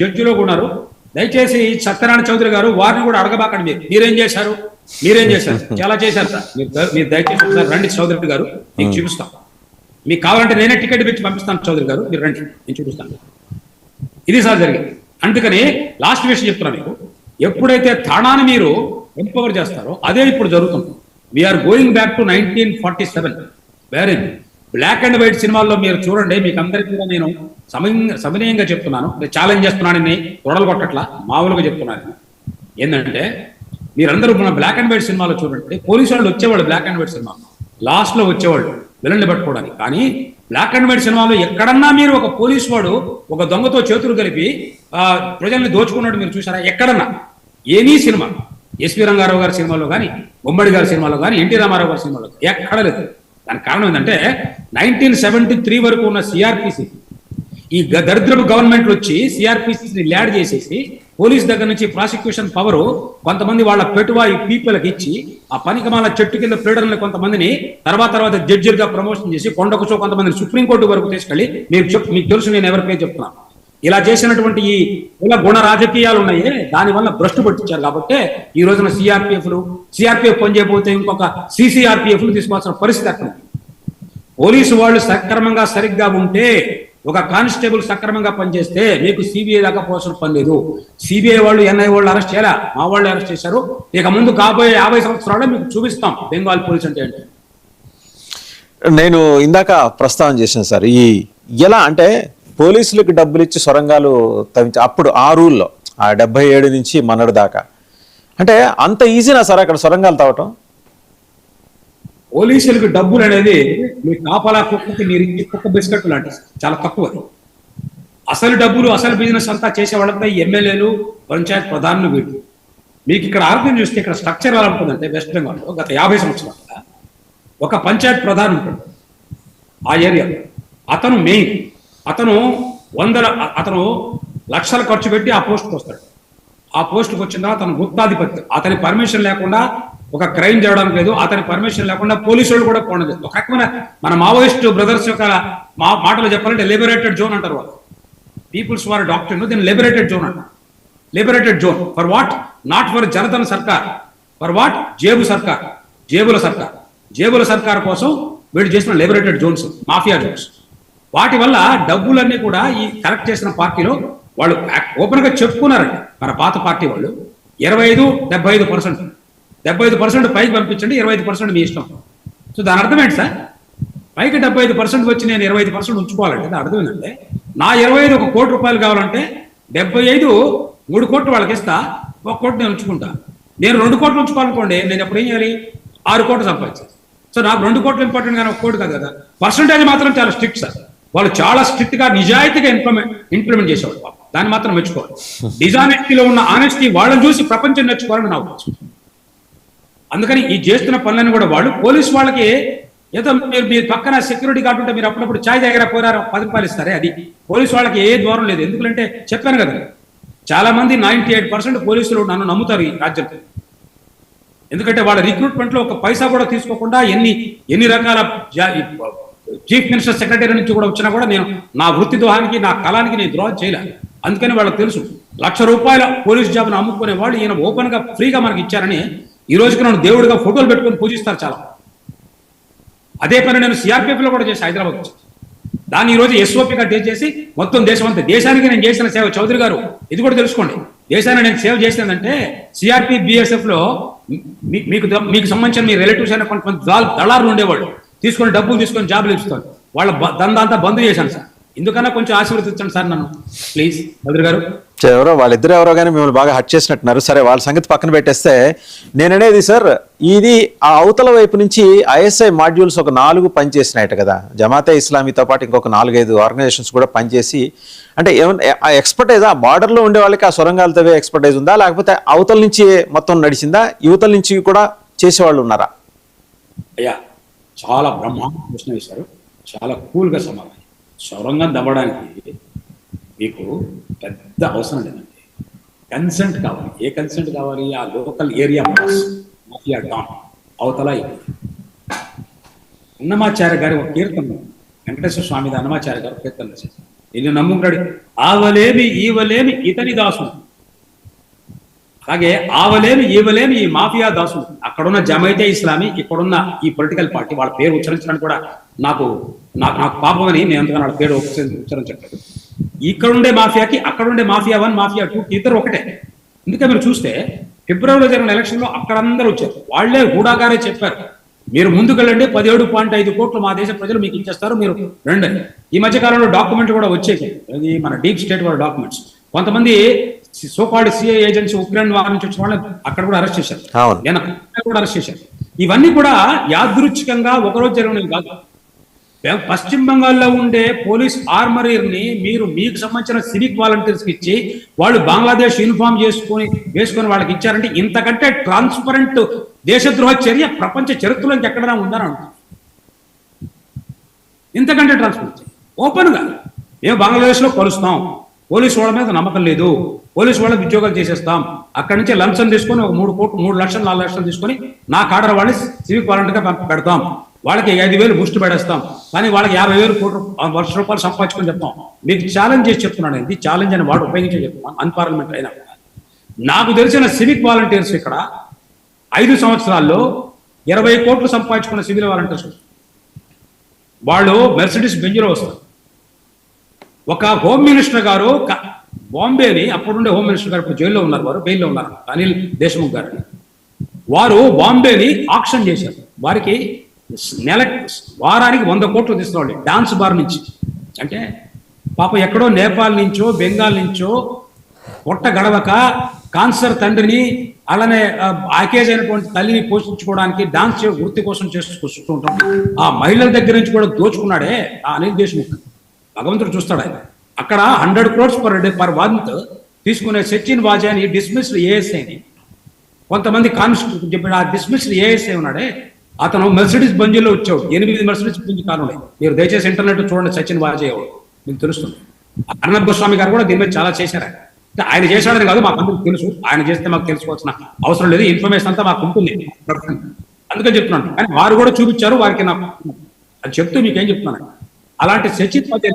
జడ్జిలో ఉన్నారు. దయచేసి సత్యనారాయణ చౌదరి గారు వారిని కూడా అడగబాకండి. మీరేం చేశారు చాలా చేశారు సార్. మీరు దయచేసి ఒకసారి రండి చౌదరి గారు, మీకు చూపిస్తాం. మీకు కావాలంటే నేనే టికెట్ పెట్టి పంపిస్తాను చౌదరి గారు, మీరు రండి నేను చూపిస్తాను. ఇది సార్ జరిగింది. అందుకని లాస్ట్ విషయం చెప్తున్నా మీకు, ఎప్పుడైతే థానాని మీరు ఎంపవర్ చేస్తారో అదే ఇప్పుడు జరుగుతుంది. వీఆర్ గోయింగ్ బ్యాక్ టు 1947 వేరే బ్లాక్ అండ్ వైట్ సినిమాల్లో మీరు చూడండి. మీకు అందరికీ కూడా నేను సమనీయంగా చెప్తున్నాను, ఛాలెంజ్ చేస్తున్నానని తొడలు కొట్టట్లా, మామూలుగా చెప్తున్నాను. ఏంటంటే మీరందరూ మన బ్లాక్ అండ్ వైట్ సినిమాలో చూడండి, పోలీసు వాళ్ళు వచ్చేవాళ్ళు black and white cinema last లో వచ్చేవాళ్ళు విలన్ని పట్టుకోవడానికి. కానీ బ్లాక్ అండ్ వైట్ సినిమాలో ఎక్కడన్నా మీరు ఒక పోలీసు వాడు ఒక దొంగతో చేతులు కలిపి ప్రజల్ని దోచుకున్నాడు మీరు చూసారా? ఎక్కడన్నా ఎనీ సినిమా, ఎస్వి రంగారావు గారి సినిమాలో కానీ, బొమ్మడి గారి సినిమాలో కానీ, ఎన్టీ రామారావు గారి సినిమాలో ఎక్కడ లేదు. దానికి కారణం ఏంటంటే 1973 వరకు ఉన్న సిఆర్పిసి, ఈ దరిద్రపు గవర్నమెంట్ వచ్చి సిఆర్పిసిని ల్యాడ్ చేసేసి పోలీస్ దగ్గర నుంచి ప్రాసిక్యూషన్ పవర్ కొంతమంది వాళ్ళ పెట్టువాయి పీపుల్కి ఇచ్చి ఆ పనికమాల చెట్టు కింద ప్లేడర్ని కొంతమందిని తర్వాత జడ్జిలుగా ప్రమోషన్ చేసి కొండకుచో కొంతమందిని సుప్రీంకోర్టు వరకు తీసుకెళ్లి మీకు తెలుసు నేను ఎవరి పేరు చెప్తున్నాను. ఇలా చేసినటువంటి ఈ కుల గుణ రాజకీయాలు ఉన్నాయి, దానివల్ల భ్రష్టు పట్టించారు. కాబట్టి ఈ రోజున సిఆర్పిఎఫ్ పనిచేయబోతే ఇంకొక సిసిఆర్పిఎఫ్లు తీసుకోవాల్సిన పరిస్థితి అక్కడ. పోలీసు వాళ్ళు సక్రమంగా సరిగ్గా ఉంటే, ఒక కానిస్టేబుల్ సక్రమంగా పనిచేస్తే మీకు సిబిఐ దాకా పోవాల్సిన పని లేదు. సిబిఐ వాళ్ళు ఎన్ఐ వాళ్ళు అరెస్ట్ చేయాలా, మా వాళ్ళు అరెస్ట్ చేశారు. ఇక ముందు కాబోయే 50 సంవత్సరాలు మీకు చూపిస్తాం బెంగాల్ పోలీస్ అంటే ఏంటి. నేను ఇందాక ప్రస్తావన చేశాను సార్, ఈ ఎలా అంటే పోలీసులకు డబ్బులు ఇచ్చి సొరంగాలు తవ్వించి అప్పుడు ఆ రూల్లో 77 నుంచి మొన్నటి దాకా అంటే అంత ఈజీనా సార్ అక్కడ సొరంగాలు తవ్వటం? పోలీసులకు డబ్బులు అనేది మీ కాపలా కుక్కకి మీరు ఇచ్చి కుక్క బిస్కెట్ లాంటి చాలా తక్కువ. అసలు డబ్బులు అసలు బిజినెస్ అంతా చేసే వాళ్ళంతా ఎమ్మెల్యేలు, పంచాయత్ ప్రధానులు వీళ్ళు. మీకు ఇక్కడ ఆరోగ్యం చూస్తే ఇక్కడ స్ట్రక్చర్ ఎలా ఉంటుందంటే వెస్ట్ బెంగాల్లో గత 50 సంవత్సరాలుగా ఒక పంచాయత్ ప్రధాని ఉంటాడు ఆ ఏరియాలో. అతను మెయిన్, అతను లక్షలు ఖర్చు పెట్టి ఆ పోస్ట్కి వస్తాడు. ఆ పోస్ట్కి వచ్చిన తర్వాత అతను గుప్తాధిపతి, అతని పర్మిషన్ లేకుండా ఒక క్రైమ్ చేయడానికి లేదు, అతని పర్మిషన్ లేకుండా పోలీసు వాళ్ళు కూడా పోవడం. ఒక రకమైన మన మావోయిస్ట్ బ్రదర్స్ యొక్క మాటలు చెప్పాలంటే లిబరేటెడ్ జోన్ అంటారు వాళ్ళు. పీపుల్స్ వార్ డాక్టర్ దీన్ని లిబరేటెడ్ జోన్ అంటారు. Liberated zone for what? Not for Janatana Sarkar, for what? జేబుల సర్కార్ కోసం వీళ్ళు చేసిన లిబరేటెడ్ జోన్స్, మాఫియా జోన్స్. వాటి వల్ల డబ్బులన్నీ కూడా ఈ కలెక్ట్ చేసిన పార్టీలో వాళ్ళు ఓపెన్ గా చెప్పుకున్నారండి. మన పాత పార్టీ వాళ్ళు 75% పైకి పంపించండి, 25% మీ ఇష్టం. సో దాని అర్థం ఏంటి సార్? పైకి 75% వచ్చి నేను 25% ఉంచుకోవాలంటే దాని అర్థం ఏంటంటే నా 25 1 కోటి రూపాయలు కావాలంటే 75 3 కోట్లు వాళ్ళకి ఇస్తా, 1 కోటి నేను ఉంచుకుంటా. నేను 2 కోట్లు ఉంచుకోవాలనుకోండి, నేను ఎప్పుడు ఏం చేయాలి? 6 కోట్లు సంపాదించాలి. సో నాకు 2 కోట్లు ఇంపార్టెంట్ కానీ 1 కోటి కాదు కదా. పర్సంటేజ్ మాత్రం చాలా స్ట్రిక్ట్ సార్. వాళ్ళు చాలా స్ట్రిక్ట్ గా నిజాయితీగా ఇంప్లిమెంట్ చేసేవాళ్ళు. దాన్ని మాత్రం మెచ్చుకోవాలి. డిజానెస్టీలో ఉన్న ఆనెస్టీ వాళ్ళని చూసి ప్రపంచం నేర్చుకోవాలని నా ఉద్దేశం. అందుకని ఈ చేస్తున్న పనులను కూడా వాళ్ళు పోలీసు వాళ్ళకి ఏదో మీరు పక్కన సెక్యూరిటీ గార్డు ఉంటే మీరు అప్పుడప్పుడు ఛాయ్ దగ్గర పోరారు 10 రూపాయలు ఇస్తారే, అది పోలీసు వాళ్ళకి ఏ ద్వారం లేదు. ఎందుకంటే చెప్పాను కదా, చాలా మంది 98% పోలీసులు నన్ను నమ్ముతారు ఈ రాజ్యంలో. ఎందుకంటే వాళ్ళ రిక్రూట్మెంట్ లో ఒక పైసా కూడా తీసుకోకుండా ఎన్ని రకాల చీఫ్ మినిస్టర్ సెక్రటరీ నుంచి కూడా వచ్చినా కూడా నేను నా వృత్తి దోహానికి నా కళానికి నేను ద్రోహం చేయలేదు. అందుకని వాళ్ళకి తెలుసు, ₹1,00,000 పోలీస్ జాబ్ను అమ్ముకునే వాళ్ళు ఈయన ఓపెన్ గా ఫ్రీగా మనకి ఇచ్చారని ఈ రోజుకి నన్ను దేవుడిగా ఫోటోలు పెట్టుకొని పూజిస్తారు చాలా. అదే పని నేను సిఆర్పిఎఫ్ లో కూడా చేసి హైదరాబాద్ వచ్చి దాన్ని ఈ రోజు ఎస్ఓపిగా చేసి మొత్తం దేశం అంతా దేశానికి నేను చేసిన సేవ. చౌదరి గారు ఇది కూడా తెలుసుకోండి, దేశాన్ని నేను సేవ చేసినదంటే సిఆర్పి బిఎస్ఎఫ్ లో మీకు సంబంధించిన మీ రిలేటివ్స్ అయినా కొంతమంది దళారులు ఉండేవాళ్ళు, తీసుకొని డబ్బులు తీసుకొని జాబులు ఇస్తారు, వాళ్ళ దందా బంద్ చేశాను సార్. ఎందుకన్నా కొంచెం ఆశీర్వదించండి సార్ నన్ను ప్లీజ్. చౌదరి గారు వాళ్ళిద్దరు ఎవరో కానీ మిమ్మల్ని బాగా హట్ చేసినట్టున్నారు. సరే, వాళ్ళ సంగతి పక్కన పెట్టేస్తే నేననేది సార్, ఇది ఆ అవతల వైపు నుంచి ఐఎస్ఐ మాడ్యూల్స్ ఒక 4 పనిచేసినాయట కదా, జమాతే ఇస్లామీతో పాటు ఇంకొక 4-5 ఆర్గనైజేషన్స్ కూడా పనిచేసి, అంటే ఏమన్నా ఆ ఎక్స్పర్టైజ్ ఆ బార్డర్లో ఉండే వాళ్ళకి ఆ సొరంగాలు తవ్వే ఎక్స్పర్టైజ్ ఉందా, లేకపోతే అవతల నుంచి మొత్తం నడిచిందా, యువతల నుంచి కూడా చేసేవాళ్ళు ఉన్నారా? అయ్యా చాలా బ్రహ్మాండ ప్రశ్న వేశారు, చాలా కూల్గా సమాధానం. సొరంగం దవ్వడానికి మీకు పెద్ద అవసరం లేదండి, కన్సెంట్ కావాలి. ఏ కన్సెంట్ కావాలి? ఆ లోకల్ ఏరియా మాఫియా డాన్ అవతల అన్నమాచార్య గారి ఒక కీర్తన, వెంకటేశ్వర స్వామి అన్నమాచార్య గారు కీర్తన రాశారు. ఇది నమ్ముకున్నాడు, ఆవలేమి ఈవలేమి ఇతని దాసు, అలాగే ఆవలేమి ఈవలేమి ఈ మాఫియా దాసులు. అక్కడున్న జమైతే ఇస్లామీ, ఇక్కడున్న ఈ పొలిటికల్ పార్టీ, వాళ్ళ పేరు ఉచ్చరించడానికి కూడా నాకు పాపం అని నేను ఎంతగానో వాళ్ళ పేరు ఉచ్చరించట్లేదు. ఇక్కడుండే మాఫియాకి అక్కడుండే మాఫియా 1 మాఫియా 2 ఇద్దరు ఒకటే. అందుకే మీరు చూస్తే ఫిబ్రవరిలో జరిగిన ఎలక్షన్లో అక్కడందరూ వచ్చారు, వాళ్లే గూడాగారే చెప్పారు, మీరు ముందుకెళ్ళండి, 17.5 కోట్లు మా దేశ ప్రజలు మీకు ఇచ్చేస్తారు, మీరు రండి. ఈ మధ్య కాలంలో డాక్యుమెంట్ కూడా వచ్చేది, అది మన డీప్ స్టేట్ వాళ్ళ డాక్యుమెంట్స్. కొంతమంది సోకాల్డ్ సిఐ ఏజెన్సీ ఉక్రెయిన్ వారి నుంచి వచ్చిన వాళ్ళని అక్కడ కూడా అరెస్ట్ చేశారు, కూడా అరెస్ట్ చేశారు. ఇవన్నీ కూడా యాదృచ్ఛికంగా ఒకరోజు జరిగినవి కాదు. పశ్చిమ బంగాల్లో ఉండే పోలీస్ ఆర్మరీని మీరు మీకు సంబంధించిన సివిక్ వాలంటీర్స్కి ఇచ్చి వాళ్ళు బంగ్లాదేశ్ యూనిఫామ్ వేసుకొని వాళ్ళకి ఇచ్చారంటే ఇంతకంటే ట్రాన్స్పరెంట్ దేశద్రోహ చర్య ప్రపంచ చరిత్రలో ఇంకెక్కడైనా ఉందని అంటారు. ఇంతకంటే ట్రాన్స్పరెంట్ ఓపెన్ గా మేము బంగ్లాదేశ్ లో కలుస్తాం, పోలీసు వాళ్ళ మీద నమ్మకం లేదు, పోలీసు వాళ్ళకి ఉద్యోగాలు చేసేస్తాం, అక్కడి నుంచి లంచం తీసుకొని ఒక 3 కోట్లు 3 లక్షలు 4 లక్షలు తీసుకొని నా కాడర్ వాళ్ళని సివిక్ వాలంటీర్గా పెడతాం, వాళ్ళకి 5,000 బూస్ట్ పెడేస్తాం, కానీ వాళ్ళకి 50,000 1,00,000 రూపాయలు సంపాదించుకొని చెప్తాం. మీకు ఛాలెంజ్ చేసి చెప్తున్నాను, ఇది ఛాలెంజ్ అని వాడు ఉపయోగించి చెప్తున్నాను, అన్పార్లమెంట్ అయినా. నాకు తెలిసిన సివిక్ వాలంటీర్స్ ఇక్కడ 5 సంవత్సరాల్లో 20 కోట్లు సంపాదించుకున్న సివిల్ వాలంటీర్స్ వాళ్ళు మెర్సిడీస్ బెంజ్లో వస్తారు. ఒక హోమ్ మినిస్టర్ గారు బాంబేని, అప్పుడుండే హోమ్ మినిస్టర్ గారు ఇప్పుడు జైల్లో ఉన్నారు, వారు బెయిల్లో ఉన్నారు, అనిల్ దేశ్ముఖ్ గారిని, వారు బాంబేని ఆక్షన్ చేశారు. వారికి వారానికి 100 కోట్లు తీసుకోవాలి డాన్స్ బార్ నుంచి. అంటే పాపం ఎక్కడో నేపాల్ నుంచో బెంగాల్ నుంచో పొట్ట గడవక కాన్సర్ తండ్రిని అలానే ఆకేజ్ అయినటువంటి తల్లిని పోషించుకోవడానికి డాన్స్ వృత్తి కోసం చేసుకుంటూ ఉంటాం. ఆ మహిళల దగ్గర నుంచి కూడా దోచుకున్నాడే ఆ అనిల్ దేశ్ముఖ్. భగవంతుడు చూస్తాడు ఆయన. అక్కడ 100 crores పర్ మంత్ తీసుకునే సచిన్ వాజాని డిస్మిస్డ్ ఏఎస్ఐని కొంతమంది కానిస్టేబుల్ చెప్పాడు. ఆ డిస్మిస్డ్ ఏఎస్ఐ ఉన్నాడే అతను మెర్సిడీస్ బంజీలో వచ్చాడు. 8 మెర్సిడీస్ బంజీ కారు ఉన్నాయి. మీరు దయచేసి ఇంటర్నెట్ చూడండి, సచిన్ వాజే ఎవరు మీకు తెలుస్తుంది. అర్ణబ్ గోస్వామి గారు కూడా దీని మీద చాలా చేశారు. ఆయన చేశాడని కాదు, మాకు అందరికి తెలుసు. ఆయన చేస్తే మాకు తెలుసుకోవాల్సిన అవసరం లేదు, ఇన్ఫర్మేషన్ అంతా మాకు ఉంటుంది, అందుకని చెప్తున్నాను. కానీ వారు కూడా చూపించారు, వారికి నాకు అది చెప్తూ మీకేం చెప్తున్నాను. అలాంటి సచిన్ వాజే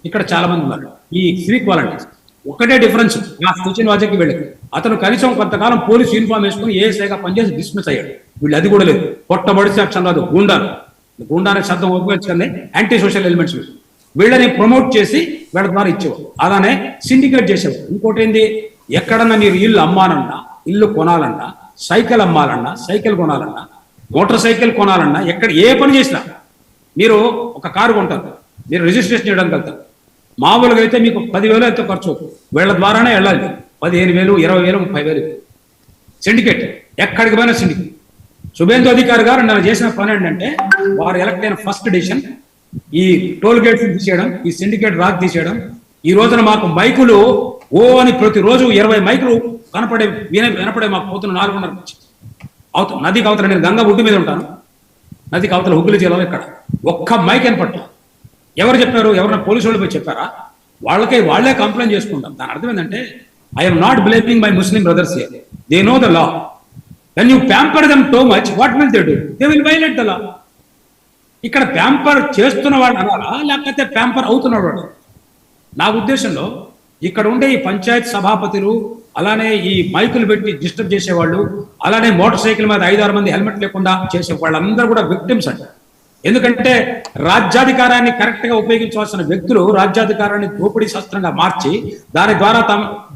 ఇక్కడ చాలా మంది ఉన్నారు ఈ సివిక్ వాలంటీర్స్. ఒకటే డిఫరెన్స్, నా సచిన్ వాజేకి వెళ్ళి అతను కనీసం కొంతకాలం పోలీస్ యూనిఫామ్ వేసుకుని ఏఎస్ఐగా పనిచేసి డిస్మిస్ అయ్యాడు. వీళ్ళు అది కూడా లేదు, పొట్టబడితే అక్షరం రాదు, గూండానికి శబ్దం ఉపయోగించుకుంది యాంటీ సోషల్ ఎలిమెంట్స్. వీళ్ళని ప్రమోట్ చేసి వీళ్ళ ద్వారా ఇచ్చేవారు, అలానే సిండికేట్ చేసేవారు. ఇంకోటి ఏంది, ఎక్కడన్నా మీరు ఇల్లు అమ్మాలన్నా, ఇల్లు కొనాలన్నా, సైకిల్ అమ్మాలన్నా, సైకిల్ కొనాలన్నా, మోటార్ సైకిల్ కొనాలన్నా, ఎక్కడ ఏ పని చేసినా మీరు ఒక కారు కొంటారు, మీరు రిజిస్ట్రేషన్ చేయడానికి వెళ్తారు. మామూలుగా అయితే మీకు 10,000 అయితే ఖర్చు అవుతుంది, వీళ్ళ ద్వారానే వెళ్ళాలి. 15,000, 20,000, 30,000 సిండికేట్. ఎక్కడికి పోయినా సిండికేట్. శుభేందు అధికారి గారు నన్ను చేసిన పని ఏంటంటే, వారు ఎలక్ట్ అయిన ఫస్ట్ డిసిషన్ ఈ టోల్ గేట్స్ తీసేయడం, ఈ సిండికేట్ రాక్ తీసేయడం. ఈ రోజున మాకు మైకులు అని ప్రతిరోజు 20 మైకులు వినపడే మాకు పోతున్న 4:30 నుంచి అవుతుంది. నదికి అవతల, నేను గంగా ఒడ్డు మీద ఉంటాను, నదికి అవతల హుగ్గులు జిల్లాలో ఇక్కడ ఒక్క మైక్ వినపట్ల. ఎవరు చెప్పారు? ఎవరైనా పోలీసు వాళ్ళు పోయి చెప్పారా? వాళ్ళే కంప్లైంట్ చేసుకుంటాం. దాని అర్థం ఏంటంటే, I'm not blaming my Muslim brothers here, they know the law. When you pamper them too much, what will they do? They will violate the law. ఇక్కడ ప్యాంపర్ చేస్తున్న వాడు అనాలా, లేకపోతే ప్యాంపర్ అవుతున్నవాడు? నా ఉద్దేశంలో ఇక్కడ ఉండే ఈ పంచాయత్ సభాపతులు, అలానే ఈ మైకులు పెట్టి డిస్టర్బ్ చేసేవాళ్ళు, అలానే మోటార్ సైకిల్ మీద 5-6 మంది హెల్మెట్ లేకుండా చేసే వాళ్ళందరూ కూడా విక్టిమ్స్ అంట. ఎందుకంటే రాజ్యాధికారాన్ని కరెక్ట్ గా ఉపయోగించవలసిన వ్యక్తులు రాజ్యాధికారాన్ని దోపిడీ శస్త్రంగా మార్చి దాని ద్వారా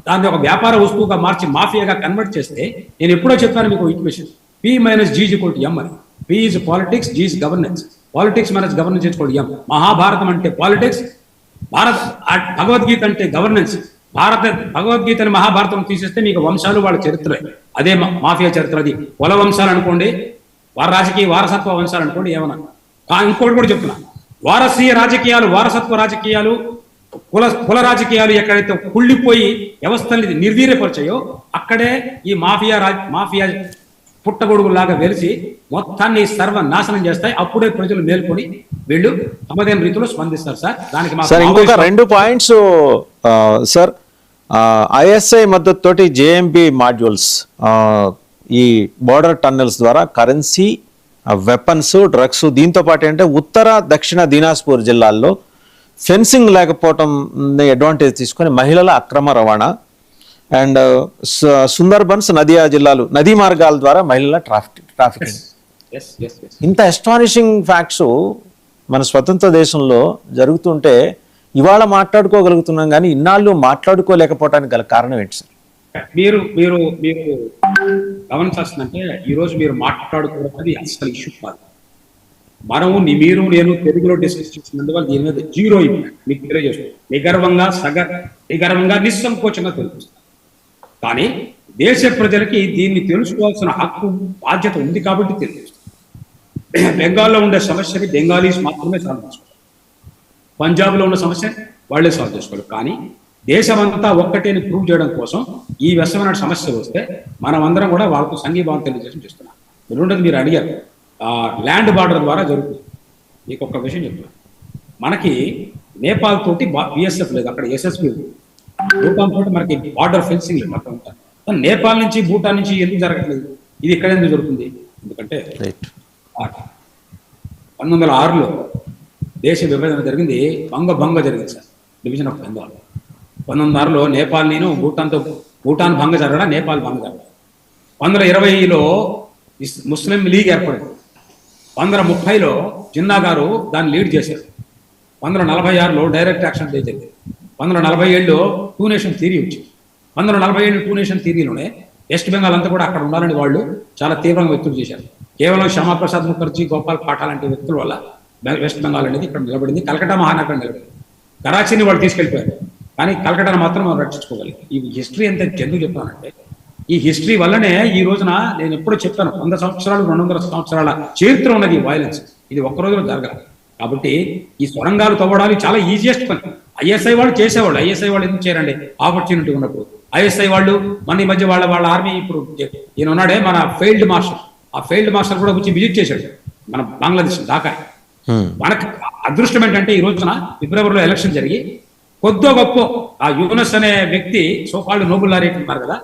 దాన్ని ఒక వ్యాపార వస్తువుగా మార్చి మాఫియాగా కన్వర్ట్ చేస్తే, నేను ఎప్పుడో చెప్పాను మీకు ఈక్వేషన్, P - G = M అని. P is politics, G is governance. Politics minus governance చేసుకోండి M. మహాభారతం అంటే పాలిటిక్స్, భగవద్గీత అంటే గవర్నెన్స్. భగవద్గీతని మహాభారతం తీసేస్తే మీకు వంశాలు వాళ్ళ చరిత్ర, అదే మాఫియా చరిత్ర. అది కుల వంశాలు అనుకోండి, రాజకీయ వారసత్వ వంశాలు అనుకోండి, ఏమన్నా. ఇంకోటి కూడా చెప్తున్నా, వారసీయ రాజకీయాలు, వారసత్వ రాజకీయాలు, కుల రాజకీయాలు ఎక్కడైతే కుళ్ళిపోయి వ్యవస్థల్ని నిర్వీర్యపరిచాయో అక్కడే ఈ మాఫియా పుట్టగొడుగులాగా వెలిసి మొత్తాన్ని సర్వనాశనం చేస్తాయి. అప్పుడే ప్రజలు మేల్కొని వీళ్ళు తమదైన రీతిలో స్పందిస్తారు సార్. దానికి సార్ ఇంకొక 2 పాయింట్స్ సార్. ISI మద్దతు తోటి JMP మాడ్యూల్స్ ఈ బోర్డర్ టన్నెల్స్ ద్వారా కరెన్సీ, వెపన్స్, డ్రగ్స్, దీంతో పాటు అంటే ఉత్తర దక్షిణ దినాజ్పూర్ జిల్లాల్లో ఫెన్సింగ్ లేకపోవటం అడ్వాంటేజ్ తీసుకొని మహిళల అక్రమ రవాణా అండ్ సుందర్బన్స్ నదియా జిల్లాలు నదీ మార్గాల ద్వారా మహిళల ట్రాఫికింగ్. ఇంత అస్టానిషింగ్ ఫ్యాక్ట్స్ మన స్వతంత్ర దేశంలో జరుగుతుంటే ఇవాళ మాట్లాడుకోగలుగుతున్నాం, కానీ ఇన్నాళ్ళు మాట్లాడుకోలేకపోవడానికి గల కారణం ఏంటి సార్? మీరు మీరు మీరు గమనించాల్సిందంటే ఈరోజు మీరు మాట్లాడుకోవడం అసలు ఇష్యూ కాదు. మనము మీరు నేను తెలుగులో డిస్కస్ చేసినందువల్ల దీని మీద 0 ఇంపాక్ట్ మీకు తెలియజేస్తాం. నిగర్వంగా నిస్సంకోచంగా తెలుస్తుంది. కానీ దేశ ప్రజలకి దీన్ని తెలుసుకోవాల్సిన హక్కు, బాధ్యత ఉంది కాబట్టి తెలియజేస్తుంది. బెంగాల్లో ఉండే సమస్యని బెంగాలీస్ మాత్రమే సాల్వ్ చేసుకోవాలి, పంజాబ్లో ఉన్న సమస్య వాళ్ళే సాల్వ్ చేసుకోవాలి. కానీ దేశమంతా ఒక్కటేని ప్రూవ్ చేయడం కోసం ఈ వ్యసమైన సమస్య వస్తే మనం అందరం కూడా వాళ్ళకు సంఘీభావం తెలియజేయడం చేస్తున్నాం. రెండోది మీరు అడిగారు, ల్యాండ్ బార్డర్ ద్వారా జరుగుతుంది. మీకు ఒక్క విషయం చెప్తున్నాను, మనకి నేపాల్ తోటి BSF లేదు, అక్కడ SSB ఉంది. భూటాన్ తోటి మనకి బార్డర్ ఫెన్సింగ్ లేదు, అక్కడ ఉంటారు. నేపాల్ నుంచి భూటాన్ నుంచి ఎందుకు జరగట్లేదు? ఇది ఇక్కడ ఎందుకు జరుగుతుంది? ఎందుకంటే 1906లో దేశ విభజన జరిగింది, భంగ జరిగింది సార్, డివిజన్ ఆఫ్ బెంగాల్. 1906లో నేపాల్ నేను భూటాన్ భంగ జరగడా, నేపాల్ భంగ జరగడా. 1920లో ముస్లిం లీగ్ ఏర్పడింది. 1930లో జిన్నా గారు దాన్ని లీడ్ చేశారు. 1946లో డైరెక్ట్ యాక్షన్ డే జరిగింది. 1947లో 2 నేషన్ థియరీ వచ్చింది. 1947 2 నేషన్ థియరీలోనే వెస్ట్ బెంగాల్ అంతా కూడా అక్కడ ఉండాలని వాళ్ళు చాలా తీవ్రంగా వ్యక్తులు చేశారు. కేవలం శ్యామాప్రసాద్ ముఖర్జీ, గోపాల్ పాఠాల్ లాంటి వ్యక్తుల వల్ల వెస్ట్ బెంగాల్ అనేది ఇక్కడ నిలబడింది. కలకట్టా మహానగరం నిలబడింది. కరాచీని వాళ్ళు తీసుకెళ్ళిపోయారు, కానీ కలకట్టాను మాత్రం మనం రక్షించుకోగలిగాం. ఈ హిస్టరీ ఎంత ఎందుకు చెప్తానంటే, ఈ హిస్టరీ వల్లనే ఈ రోజున నేను ఎప్పుడూ చెప్పాను, 100 సంవత్సరాలు 200 సంవత్సరాల చరిత్ర ఉన్నది ఈ వైలెన్స్. ఇది ఒక్క రోజులో జరగదు. కాబట్టి ఈ సొరంగాలు తవ్వడాలు చాలా ఈజియెస్ట్ పని. ISI వాళ్ళు చేసేవాళ్ళు. ISI వాళ్ళు ఎందుకు చేయరండి? ఆపర్చునిటీ ఉన్నప్పుడు. ISI వాళ్ళు మన ఈ మధ్య వాళ్ళ ఆర్మీ, ఇప్పుడు ఈయన ఉన్నాడే మన ఫీల్డ్ మార్షల్, ఆ ఫీల్డ్ మార్షల్ కూడా వచ్చి విజిట్ చేశాడు మన బంగ్లాదేశ్ దాకా. మనకు అదృష్టం ఏంటంటే ఈ రోజున ఫిబ్రవరిలో ఎలక్షన్ జరిగి కొద్దో గొప్ప ఆ యూనస్ అనే వ్యక్తి, సోకాల్డ్ నోబుల్ లారెట్ ఉన్నారు కదా,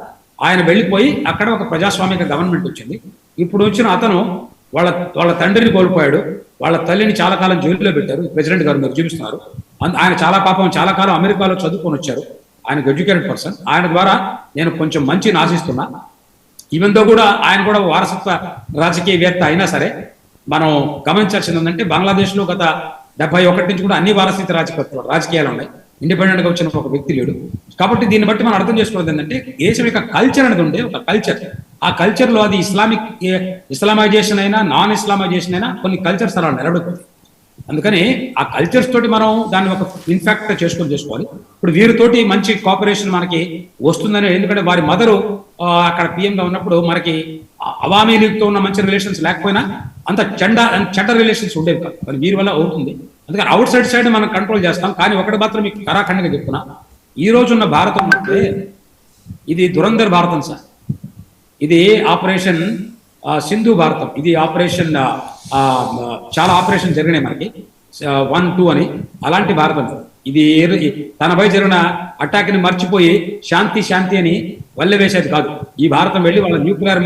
ఆయన వెళ్ళిపోయి అక్కడ ఒక ప్రజాస్వామిక గవర్నమెంట్ వచ్చింది. ఇప్పుడు వచ్చిన అతను వాళ్ళ తండ్రిని కోల్పోయాడు, వాళ్ళ తల్లిని చాలా కాలం జైలులో పెట్టారు. ప్రెసిడెంట్ గారు మీరు చూపిస్తున్నారు. ఆయన చాలా కాలం అమెరికాలో చదువుకొని వచ్చారు. ఆయనకు ఎడ్యుకేటెడ్ పర్సన్. ఆయన ద్వారా నేను కొంచెం మంచిని ఆశిస్తున్నా. ఈవెంతో కూడా ఆయన కూడా వారసత్వ రాజకీయవేత్త అయినా సరే, మనం గమనించాల్సింది ఏంటంటే బంగ్లాదేశ్లో గత 71 నుంచి కూడా అన్ని వారసత్వ రాజకీయాలు ఉన్నాయి. ఇండిపెండెంట్ గా వచ్చిన ఒక వ్యక్తి లేడు. కాబట్టి దీన్ని బట్టి మనం అర్థం చేసుకోవడం ఏంటంటే, దేశం యొక్క కల్చర్ అనేది ఉండే ఒక కల్చర్. ఆ కల్చర్ లో అది ఇస్లామైజేషన్ అయినా నాన్ ఇస్లామైజేషన్ అయినా కొన్ని కల్చర్స్ అలా నిలబడుతుంది. అందుకని ఆ కల్చర్స్ తోటి మనం దాన్ని ఒక ఇన్ఫాక్ట్ చేసుకోవాలి. ఇప్పుడు వీరితోటి మంచి కోఆపరేషన్ మనకి వస్తుందని, ఎందుకంటే వారి మదరు అక్కడ PM గా ఉన్నప్పుడు మనకి అవామీ లీగ్ తో ఉన్న మంచి రిలేషన్స్ లేకపోయినా అంత చెడ్డ రిలేషన్స్ ఉండేవి కాదు. మరి వీరి వల్ల అవుతుంది. అందుకని అవుట్ సైడ్ మనం కంట్రోల్ చేస్తాం. కానీ ఒకటి మాత్రం మీకు కరాఖండిగా చెప్తున్నా, ఈ రోజున్న భారతం అంటే ఇది దురంధర్ భారతం సార్. ఇది ఆపరేషన్ సింధు భారతం. ఇది ఆపరేషన్ చాలా ఆపరేషన్ జరిగినాయి మనకి 1, 2 అని. అలాంటి భారతం ఇది. తనపై జరిగిన అటాక్ ని మర్చిపోయి శాంతి అని వల్లె వేసేది కాదు. ఈ భారతం వెళ్ళి వాళ్ళ న్యూక్లియర్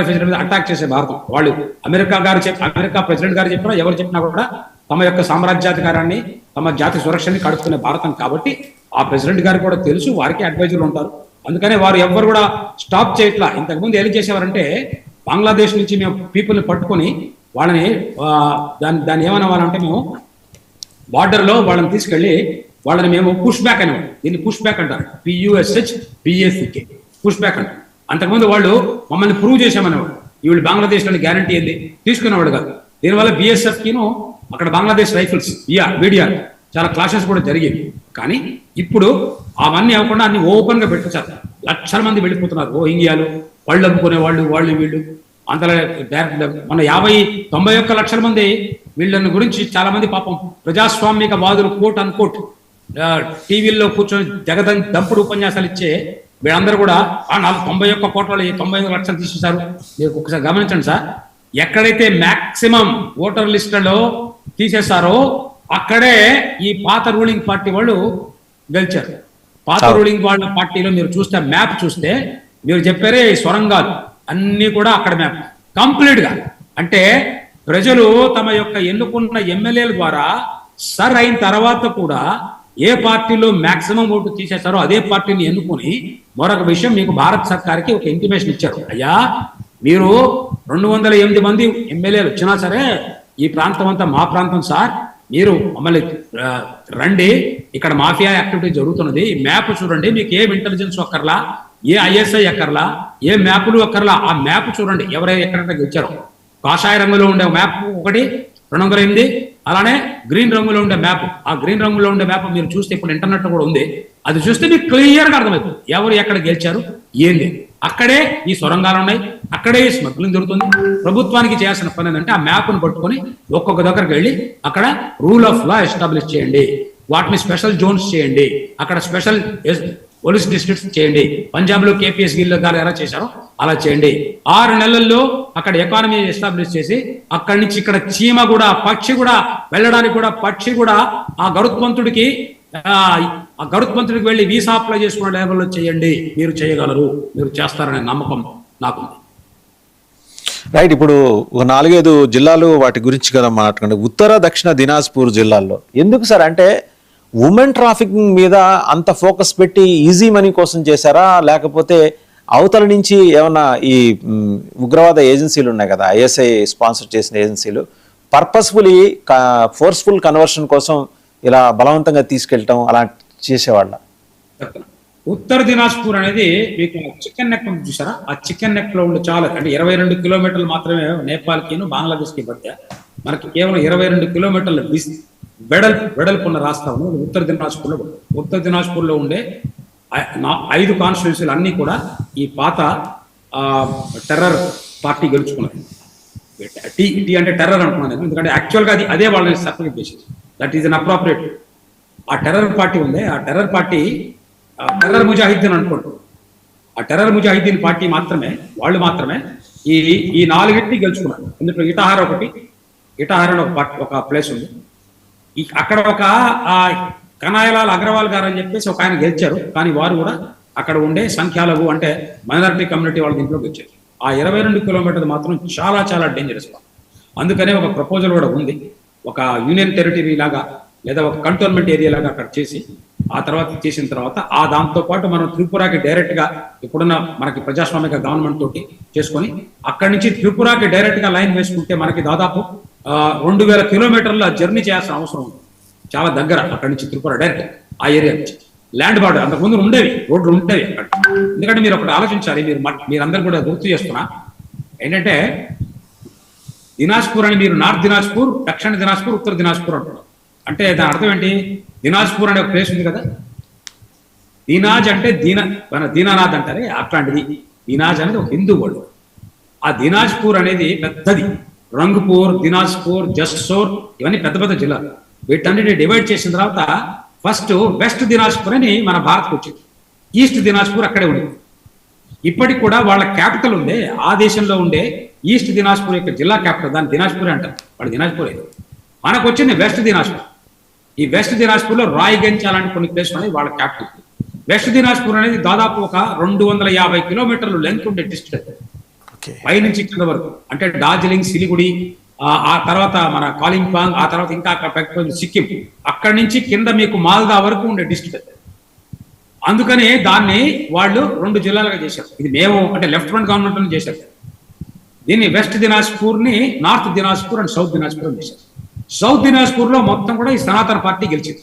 ఫెసిలిటీ మీద అటాక్ చేసే భారతం. వాళ్ళు అమెరికా ప్రెసిడెంట్ గారు చెప్పినా ఎవరు చెప్పినా కూడా తమ యొక్క సామ్రాజ్యాధికారాన్ని, తమ జాతి సురక్షని కడుపుకునే భారతం. కాబట్టి ఆ ప్రెసిడెంట్ గారికి కూడా తెలుసు, వారికి అడ్వైజర్లు ఉంటారు. అందుకనే వారు ఎవ్వరు కూడా స్టాప్ చేయట్లా. ఇంతకుముందు ఏం చేసేవారంటే బంగ్లాదేశ్ నుంచి మేము పీపుల్ని పట్టుకొని వాళ్ళని దాన్ని ఏమనవాలంటే మేము బార్డర్లో వాళ్ళని తీసుకెళ్ళి వాళ్ళని మేము పుష్ బ్యాక్ అనేవాడు. దీన్ని పుష్ బ్యాక్ అంటారు, PUSHBACK, పుష్ బ్యాక్ అంటారు. అంతకుముందు వాళ్ళు మమ్మల్ని ప్రూవ్ చేశామనేవాడు. వీళ్ళు బంగ్లాదేశ్లోని గ్యారంటీ ఏంది తీసుకునేవాడు కాదు. దీనివల్ల BSFకిను అక్కడ బంగ్లాదేశ్ రైఫిల్స్ BDR చాలా క్లాషెస్ కూడా జరిగేవి. కానీ ఇప్పుడు అవన్నీ అవ్వకుండా అన్ని ఓపెన్ గా పెట్టేశారు. లక్షల మంది వెళ్ళిపోతున్నారు, రోహింగ్యాలు, వాళ్ళు అమ్ముకునే వాళ్ళు వీళ్ళు అంతలా డైరెక్ట్ మన 90-91 లక్షల మంది వీళ్ళని గురించి చాలా మంది పాపం ప్రజాస్వామిక వాదులు కోట్ అన్కోట్ టీవీల్లో కూర్చొని దంపుడు ఉపన్యాసాలు ఇచ్చే వీళ్ళందరూ కూడా 91 కోట్ల 95 లక్షలు తీసేశారు. మీరు ఒకసారి గమనించండి సార్, ఎక్కడైతే మాక్సిమం ఓటర్ లిస్టులలో తీసేశారో అక్కడే ఈ పాత రూలింగ్ పార్టీ వాళ్ళు గెలిచారు. పాత రూలింగ్ వాళ్ళ పార్టీలో మీరు చూస్తే మ్యాప్ చూస్తే మీరు చెప్పారే ఈ సొరంగాలు అన్ని కూడా అక్కడ మ్యాప్ కంప్లీట్ గా. అంటే ప్రజలు తమ యొక్క ఎన్నుకున్న ఎమ్మెల్యేల ద్వారా సర్ అయిన తర్వాత కూడా ఏ పార్టీలో మాక్సిమం ఓటు తీసేశారో అదే పార్టీని ఎన్నుకొని మరొక విషయం మీకు భారత సర్కార్కి ఒక ఇంటిమేషన్ ఇచ్చారు. అయ్యా మీరు 208 మంది ఎమ్మెల్యేలు వచ్చినా సరే ఈ ప్రాంతం అంతా మా ప్రాంతం సార్, మీరు మమ్మల్ని రండి, ఇక్కడ మాఫియా యాక్టివిటీ జరుగుతున్నది, మ్యాప్ చూడండి, మీకు ఏం ఇంటెలిజెన్స్ అక్కర్లా, ఏ ISI అక్కర్లా, ఏ మ్యాప్లు అక్కర్లా, ఆ మ్యాప్ చూడండి ఎవరైనా ఎక్కడంటే గెలిచారు. కాషాయ రంగులో ఉండే మ్యాప్ ఒకటి 208, అలానే గ్రీన్ రంగులో ఉండే మ్యాప్, ఆ గ్రీన్ రంగులో ఉండే మ్యాప్ మీరు చూస్తే ఇప్పుడు ఇంటర్నెట్ కూడా ఉంది, అది చూస్తే మీకు క్లియర్గా అర్థమవుతుంది ఎవరు ఎక్కడ గెలిచారు ఏంది. అక్కడే ఈ సొరంగాలు ఉన్నాయి, అక్కడే ఈ స్మగ్లింగ్ జరుగుతుంది. ప్రభుత్వానికి చేయాల్సిన పని ఏంటంటే ఆ మ్యాప్ను పట్టుకొని ఒక్కొక్క దగ్గరికి వెళ్ళి అక్కడ రూల్ ఆఫ్ లా ఎస్టాబ్లిష్ చేయండి, వాటిని స్పెషల్ జోన్స్ చేయండి, అక్కడ స్పెషల్ పోలీస్ డిస్ట్రిక్ట్స్ చేయండి. పంజాబ్లో KPS గిల్ గారు ఎలా చేశారో అలా చేయండి. 6 నెలల్లో అక్కడ ఎకానమీ ఎస్టాబ్లిష్ చేసి అక్కడి నుంచి ఇక్కడ చీమ కూడా పక్షి కూడా వెళ్ళడానికి కూడా పక్షి కూడా ఆ గరుత్మంతుడికి వెళ్ళి వీసా అప్లై చేసుకునే లెవెల్లో చేయండి. మీరు చేయగలరు, మీరు చేస్తారనే నమ్మకం నాకుంది. రైట్. ఇప్పుడు ఒక 4-5 జిల్లాలు వాటి గురించి కదా మాట్లాడుకుంటే ఉత్తర దక్షిణ దినాజ్పూర్ జిల్లాల్లో ఎందుకు సార్ అంటే ఉమెన్ ట్రాఫికింగ్ మీద అంత ఫోకస్ పెట్టి ఈజీ మనీ కోసం చేశారా, లేకపోతే అవతల నుంచి ఏమన్నా ఈ ఉగ్రవాద ఏజెన్సీలు ఉన్నాయి కదా ISI స్పాన్సర్ చేసిన ఏజెన్సీలు పర్పస్ఫుల్లీ ఫోర్స్ఫుల్ కన్వర్షన్ కోసం ఇలా బలవంతంగా తీసుకెళ్ళటం అలా చేసేవాళ్ళ? ఉత్తర దినాజ్పూర్ అనేది మీకు చికెన్ నెక్ చూసారా, ఆ చికెన్ నెక్ లో ఉండే చాలా అంటే 22 కిలోమీటర్లు మాత్రమే నేపాల్కి బంగ్లాదేశ్కి మధ్య, మనకి కేవలం 22 కిలోమీటర్ల వెడల్పున్న రాష్ట్రం ఉత్తర దినాజ్పూర్లో. ఉత్తర దినాజ్పూర్లో ఉండే 5 కాన్స్టిట్యూన్సీలు అన్ని కూడా ఈ పాత టెర్రర్ పార్టీ గెలుచుకున్నది. టీ అంటే టెర్రర్ అంటున్నాను ఎందుకంటే యాక్చువల్గా అదే వాళ్ళని సర్టిఫికేట్ చేసేది. That is an appropriate. ఆ టెర్రర్ పార్టీ ఉంది, ఆ టెర్రర్ పార్టీ టెర్రర్ ముజాహిద్దీన్ అనుకోండి, ఆ టెర్రర్ ముజాహిద్దీన్ పార్టీ మాత్రమే వాళ్ళు మాత్రమే ఈ 4 గెలుచుకున్నారు. ఎందుకంటే ఇటాహార్ అని ఒక ప్లేస్ ఉంది, అక్కడ ఒక కనాయలాల్ అగ్రవాల్ గారు అని చెప్పేసి ఒక ఆయన గెలిచారు. కానీ వారు కూడా అక్కడ ఉండే సంఖ్యాలకు అంటే మైనారిటీ కమ్యూనిటీ వాళ్ళ దీంట్లో గెలిచారు. ఆ 22 కిలోమీటర్లు మాత్రం చాలా చాలా డేంజరస్. అందుకనే ఒక ప్రపోజల్ కూడా ఉంది, ఒక యూనియన్ టెరిటరీ లాగా లేదా ఒక కంటోన్మెంట్ ఏరియా లాగా అక్కడ చేసి ఆ తర్వాత చేసిన తర్వాత దాంతో పాటు మనం త్రిపురకి డైరెక్ట్ గా ఇప్పుడున్న మనకి ప్రజాస్వామిక గవర్నమెంట్ తోటి చేసుకొని అక్కడి నుంచి త్రిపురకి డైరెక్ట్ గా లైన్ వేసుకుంటే మనకి దాదాపు 2000 కిలోమీటర్ల జర్నీ చేయాల్సిన అవసరం ఉంది. చాలా దగ్గర అక్కడి నుంచి త్రిపుర డైరెక్ట్ ఆ ఏరియా నుంచి ల్యాండ్ బార్డర్ అంతకుముందు ఉండేవి, రోడ్లు ఉండేవి అక్కడ. ఎందుకంటే మీరు ఒకటి ఆలోచించాలి, మీరందరూ కూడా గుర్తు చేస్తున్నా ఏంటంటే దినాజ్పూర్ అని మీరు నార్త్ దినాజ్పూర్, దక్షిణ దినాజ్పూర్, ఉత్తర దినాజ్పూర్ అంటున్నారు. అంటే దాని అర్థం ఏంటి? దినాజ్పూర్ అనే ఒక ప్లేస్ ఉంది కదా, దీనాజ్ అంటే దీనానాథ్ అంటారే అట్లాంటిది. దీనాజ్ అనేది ఒక హిందూ వర్డ్. ఆ దినాజ్పూర్ అనేది పెద్దది. రంగ్పూర్, దినాజ్పూర్, జస్సోర్ ఇవన్నీ పెద్ద పెద్ద జిల్లాలు. వీటన్నిటిని డివైడ్ చేసిన తర్వాత ఫస్ట్ వెస్ట్ దినాజ్పూర్ అని మన భారత్కి వచ్చింది. ఈస్ట్ దినాజ్పూర్ అక్కడే ఉంది. ఇప్పటికి కూడా వాళ్ళ క్యాపిటల్ ఉండే ఆ దేశంలో ఉండే ఈస్ట్ దినాజ్పూర్ యొక్క జిల్లా క్యాపిటల్ దాన్ని దినాజ్పూర్ అంటారు. వాళ్ళు దినాజ్పూర్ అయితే మనకు వచ్చింది వెస్ట్ దినాజ్పూర్. ఈ వెస్ట్ దినాజ్పూర్లో రాయ్గంజ్ అలాంటి కొన్ని ప్లేసులు అనేది వాళ్ళ క్యాపిటల్. వెస్ట్ దినాజ్పూర్ అనేది దాదాపు ఒక 250 కిలోమీటర్లు లెంత్ ఉండే డిస్ట్రిక్ట్, పై నుంచి కింద వరకు. అంటే డార్జిలింగ్, సిలిగుడి, ఆ తర్వాత మన కాలింపాంగ్, ఆ తర్వాత ఇంకా సిక్కిం, అక్కడి నుంచి కింద మీకు మాల్దా వరకు ఉండే డిస్ట్రిక్ట్. అందుకని దాన్ని వాళ్ళు 2 జిల్లాలుగా చేశారు. ఇది మేము అంటే లెఫ్ట్ ఫ్రంట్ గవర్నమెంట్ చేశారు. దీన్ని వెస్ట్ దినాజ్పూర్ ని north Dinajpur and south Dinajpur అని చేశారు. సౌత్ దినాజ్పూర్ లో మొత్తం కూడా ఈ సనాతన పార్టీ గెలిచింది.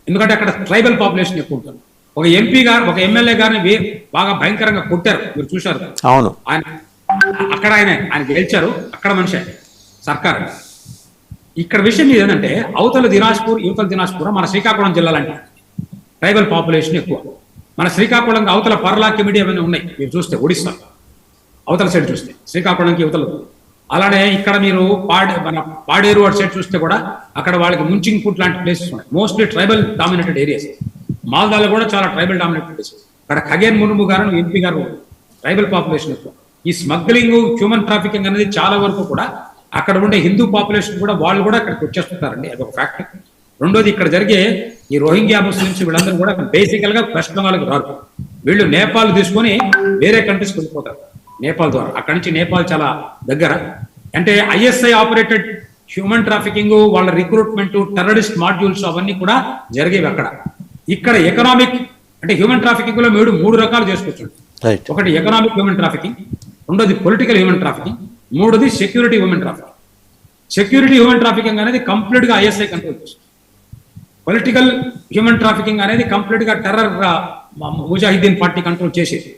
ఎందుకంటే అక్కడ ట్రైబల్ పాపులేషన్ ఎక్కువ ఉంటుంది. ఒక ఎంపీ గారు ఒక ఎమ్మెల్యే గారిని బాగా భయంకరంగా కొట్టారు, మీరు చూశారు. అవును, ఆయన అక్కడ ఆయన గెలిచారు, అక్కడ మనిషి సర్కార్. ఇక్కడ విషయం ఏంటంటే అవతల దినాజ్పూర్ యువతల దినాజ్పూర్ మన శ్రీకాకుళం జిల్లాలంటే ట్రైబల్ పాపులేషన్ ఎక్కువ. మన శ్రీకాకుళం అవతల పర్లా కిమిడి అవన్నీ ఉన్నాయి, మీరు చూస్తే ఒడిస్సా అవతల సైడ్ చూస్తే శ్రీకాకుళంకి యువతలు. అలానే ఇక్కడ మీరు మన పాడేరు అటు సైడ్ చూస్తే కూడా అక్కడ వాళ్ళకి ముంచింగ్ పుట్ లాంటి ప్లేసెస్ ఉన్నాయి. Mostly tribal dominated areas. మాల్దాలో కూడా చాలా ట్రైబల్ డామినేటెడ్ ప్లేసెస్. అక్కడ ఖగేన్ ముర్ము గారు ఎంపీ గారు ట్రైబల్ పాపులేషన్ ఎక్కువ. ఈ స్మగ్లింగ్, హ్యూమన్ ట్రాఫికింగ్ అనేది చాలా వరకు కూడా అక్కడ ఉండే హిందూ పాపులేషన్ కూడా వాళ్ళు కూడా అక్కడికి వచ్చేస్తుంటారండి, అదొక ఫ్యాక్ట్. రెండోది ఇక్కడ జరిగే ఈ రోహింగ్యా ముస్లిమ్స్ వీళ్ళందరూ కూడా బేసికల్ గా వెస్ట్ బెంగాల్కి రారు. వీళ్ళు నేపాల్ తీసుకొని వేరే కంట్రీస్కి వెళ్ళిపోతారు నేపాల్ ద్వారా. అక్కడి నుంచి నేపాల్ చాలా దగ్గర. అంటే ఐఎస్ఐ ఆపరేటెడ్ హ్యూమన్ ట్రాఫికింగ్, వాళ్ళ రిక్రూట్మెంట్, టెర్రరిస్ట్ మాడ్యూల్స్ అవన్నీ కూడా జరిగేవి అక్కడ. ఇక్కడ ఎకనామిక్ అంటే హ్యూమన్ ట్రాఫికింగ్ లో మీరు 3 రకాలు చేసుకోవచ్చు. ఒకటి ఎకనామిక్ హ్యూమన్ ట్రాఫికింగ్, రెండోది పొలిటికల్ హ్యూమన్ ట్రాఫికింగ్, మూడోది security human trafficking. Security human trafficking అనేది కంప్లీట్ గా ఐఎస్ఐ కంట్రోల్ చేస్తుంది. పొలిటికల్ హ్యూమన్ ట్రాఫికింగ్ అనేది కంప్లీట్ గా టెర్రర్ ముజాహిద్దీన్ పార్టీ కంట్రోల్ చేసేది.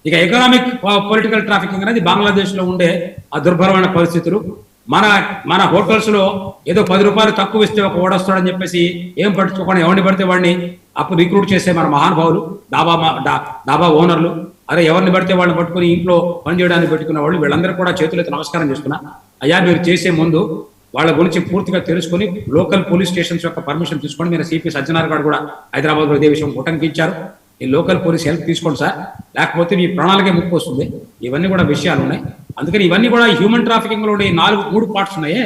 ఇక ఎకనామిక్ పొలిటికల్ ట్రాఫికింగ్ అనేది బంగ్లాదేశ్ లో ఉండే ఆ దుర్భరమైన పరిస్థితులు. మన హోటల్స్ లో ఏదో 10 రూపాయలు తక్కువ ఇస్తే ఒక ఓడొస్తాడని చెప్పేసి ఏం పట్టించుకోకుండా ఎవరిని పడితే వాడిని అప్పుడు రిక్రూట్ చేసే మన మహానుభావులు, డాబా ఓనర్లు, అరే ఎవరిని పడితే వాళ్ళని పట్టుకుని ఇంట్లో పనిచేయడానికి పెట్టుకున్న వాళ్ళు, వీళ్ళందరూ కూడా చేతులైతే నమస్కారం చేస్తున్నా. అయ్యా, మీరు చేసే ముందు వాళ్ళ గురించి పూర్తిగా తెలుసుకొని లోకల్ పోలీస్ స్టేషన్స్ యొక్క పర్మిషన్ తీసుకొని, మీరు సిపి సజ్జనార్ గారు కూడా హైదరాబాద్ లో ఇదే విషయం ఉటంకించారు. ఈ లోకల్ పోలీస్ హెల్ప్ తీసుకోండి సార్, లేకపోతే మీ ప్రాణాలకే ముప్పు వస్తుంది. ఇవన్నీ కూడా విషయాలు ఉన్నాయి. అందుకని ఇవన్నీ కూడా హ్యూమన్ ట్రాఫికింగ్ లో 3 పార్ట్స్ ఉన్నాయే,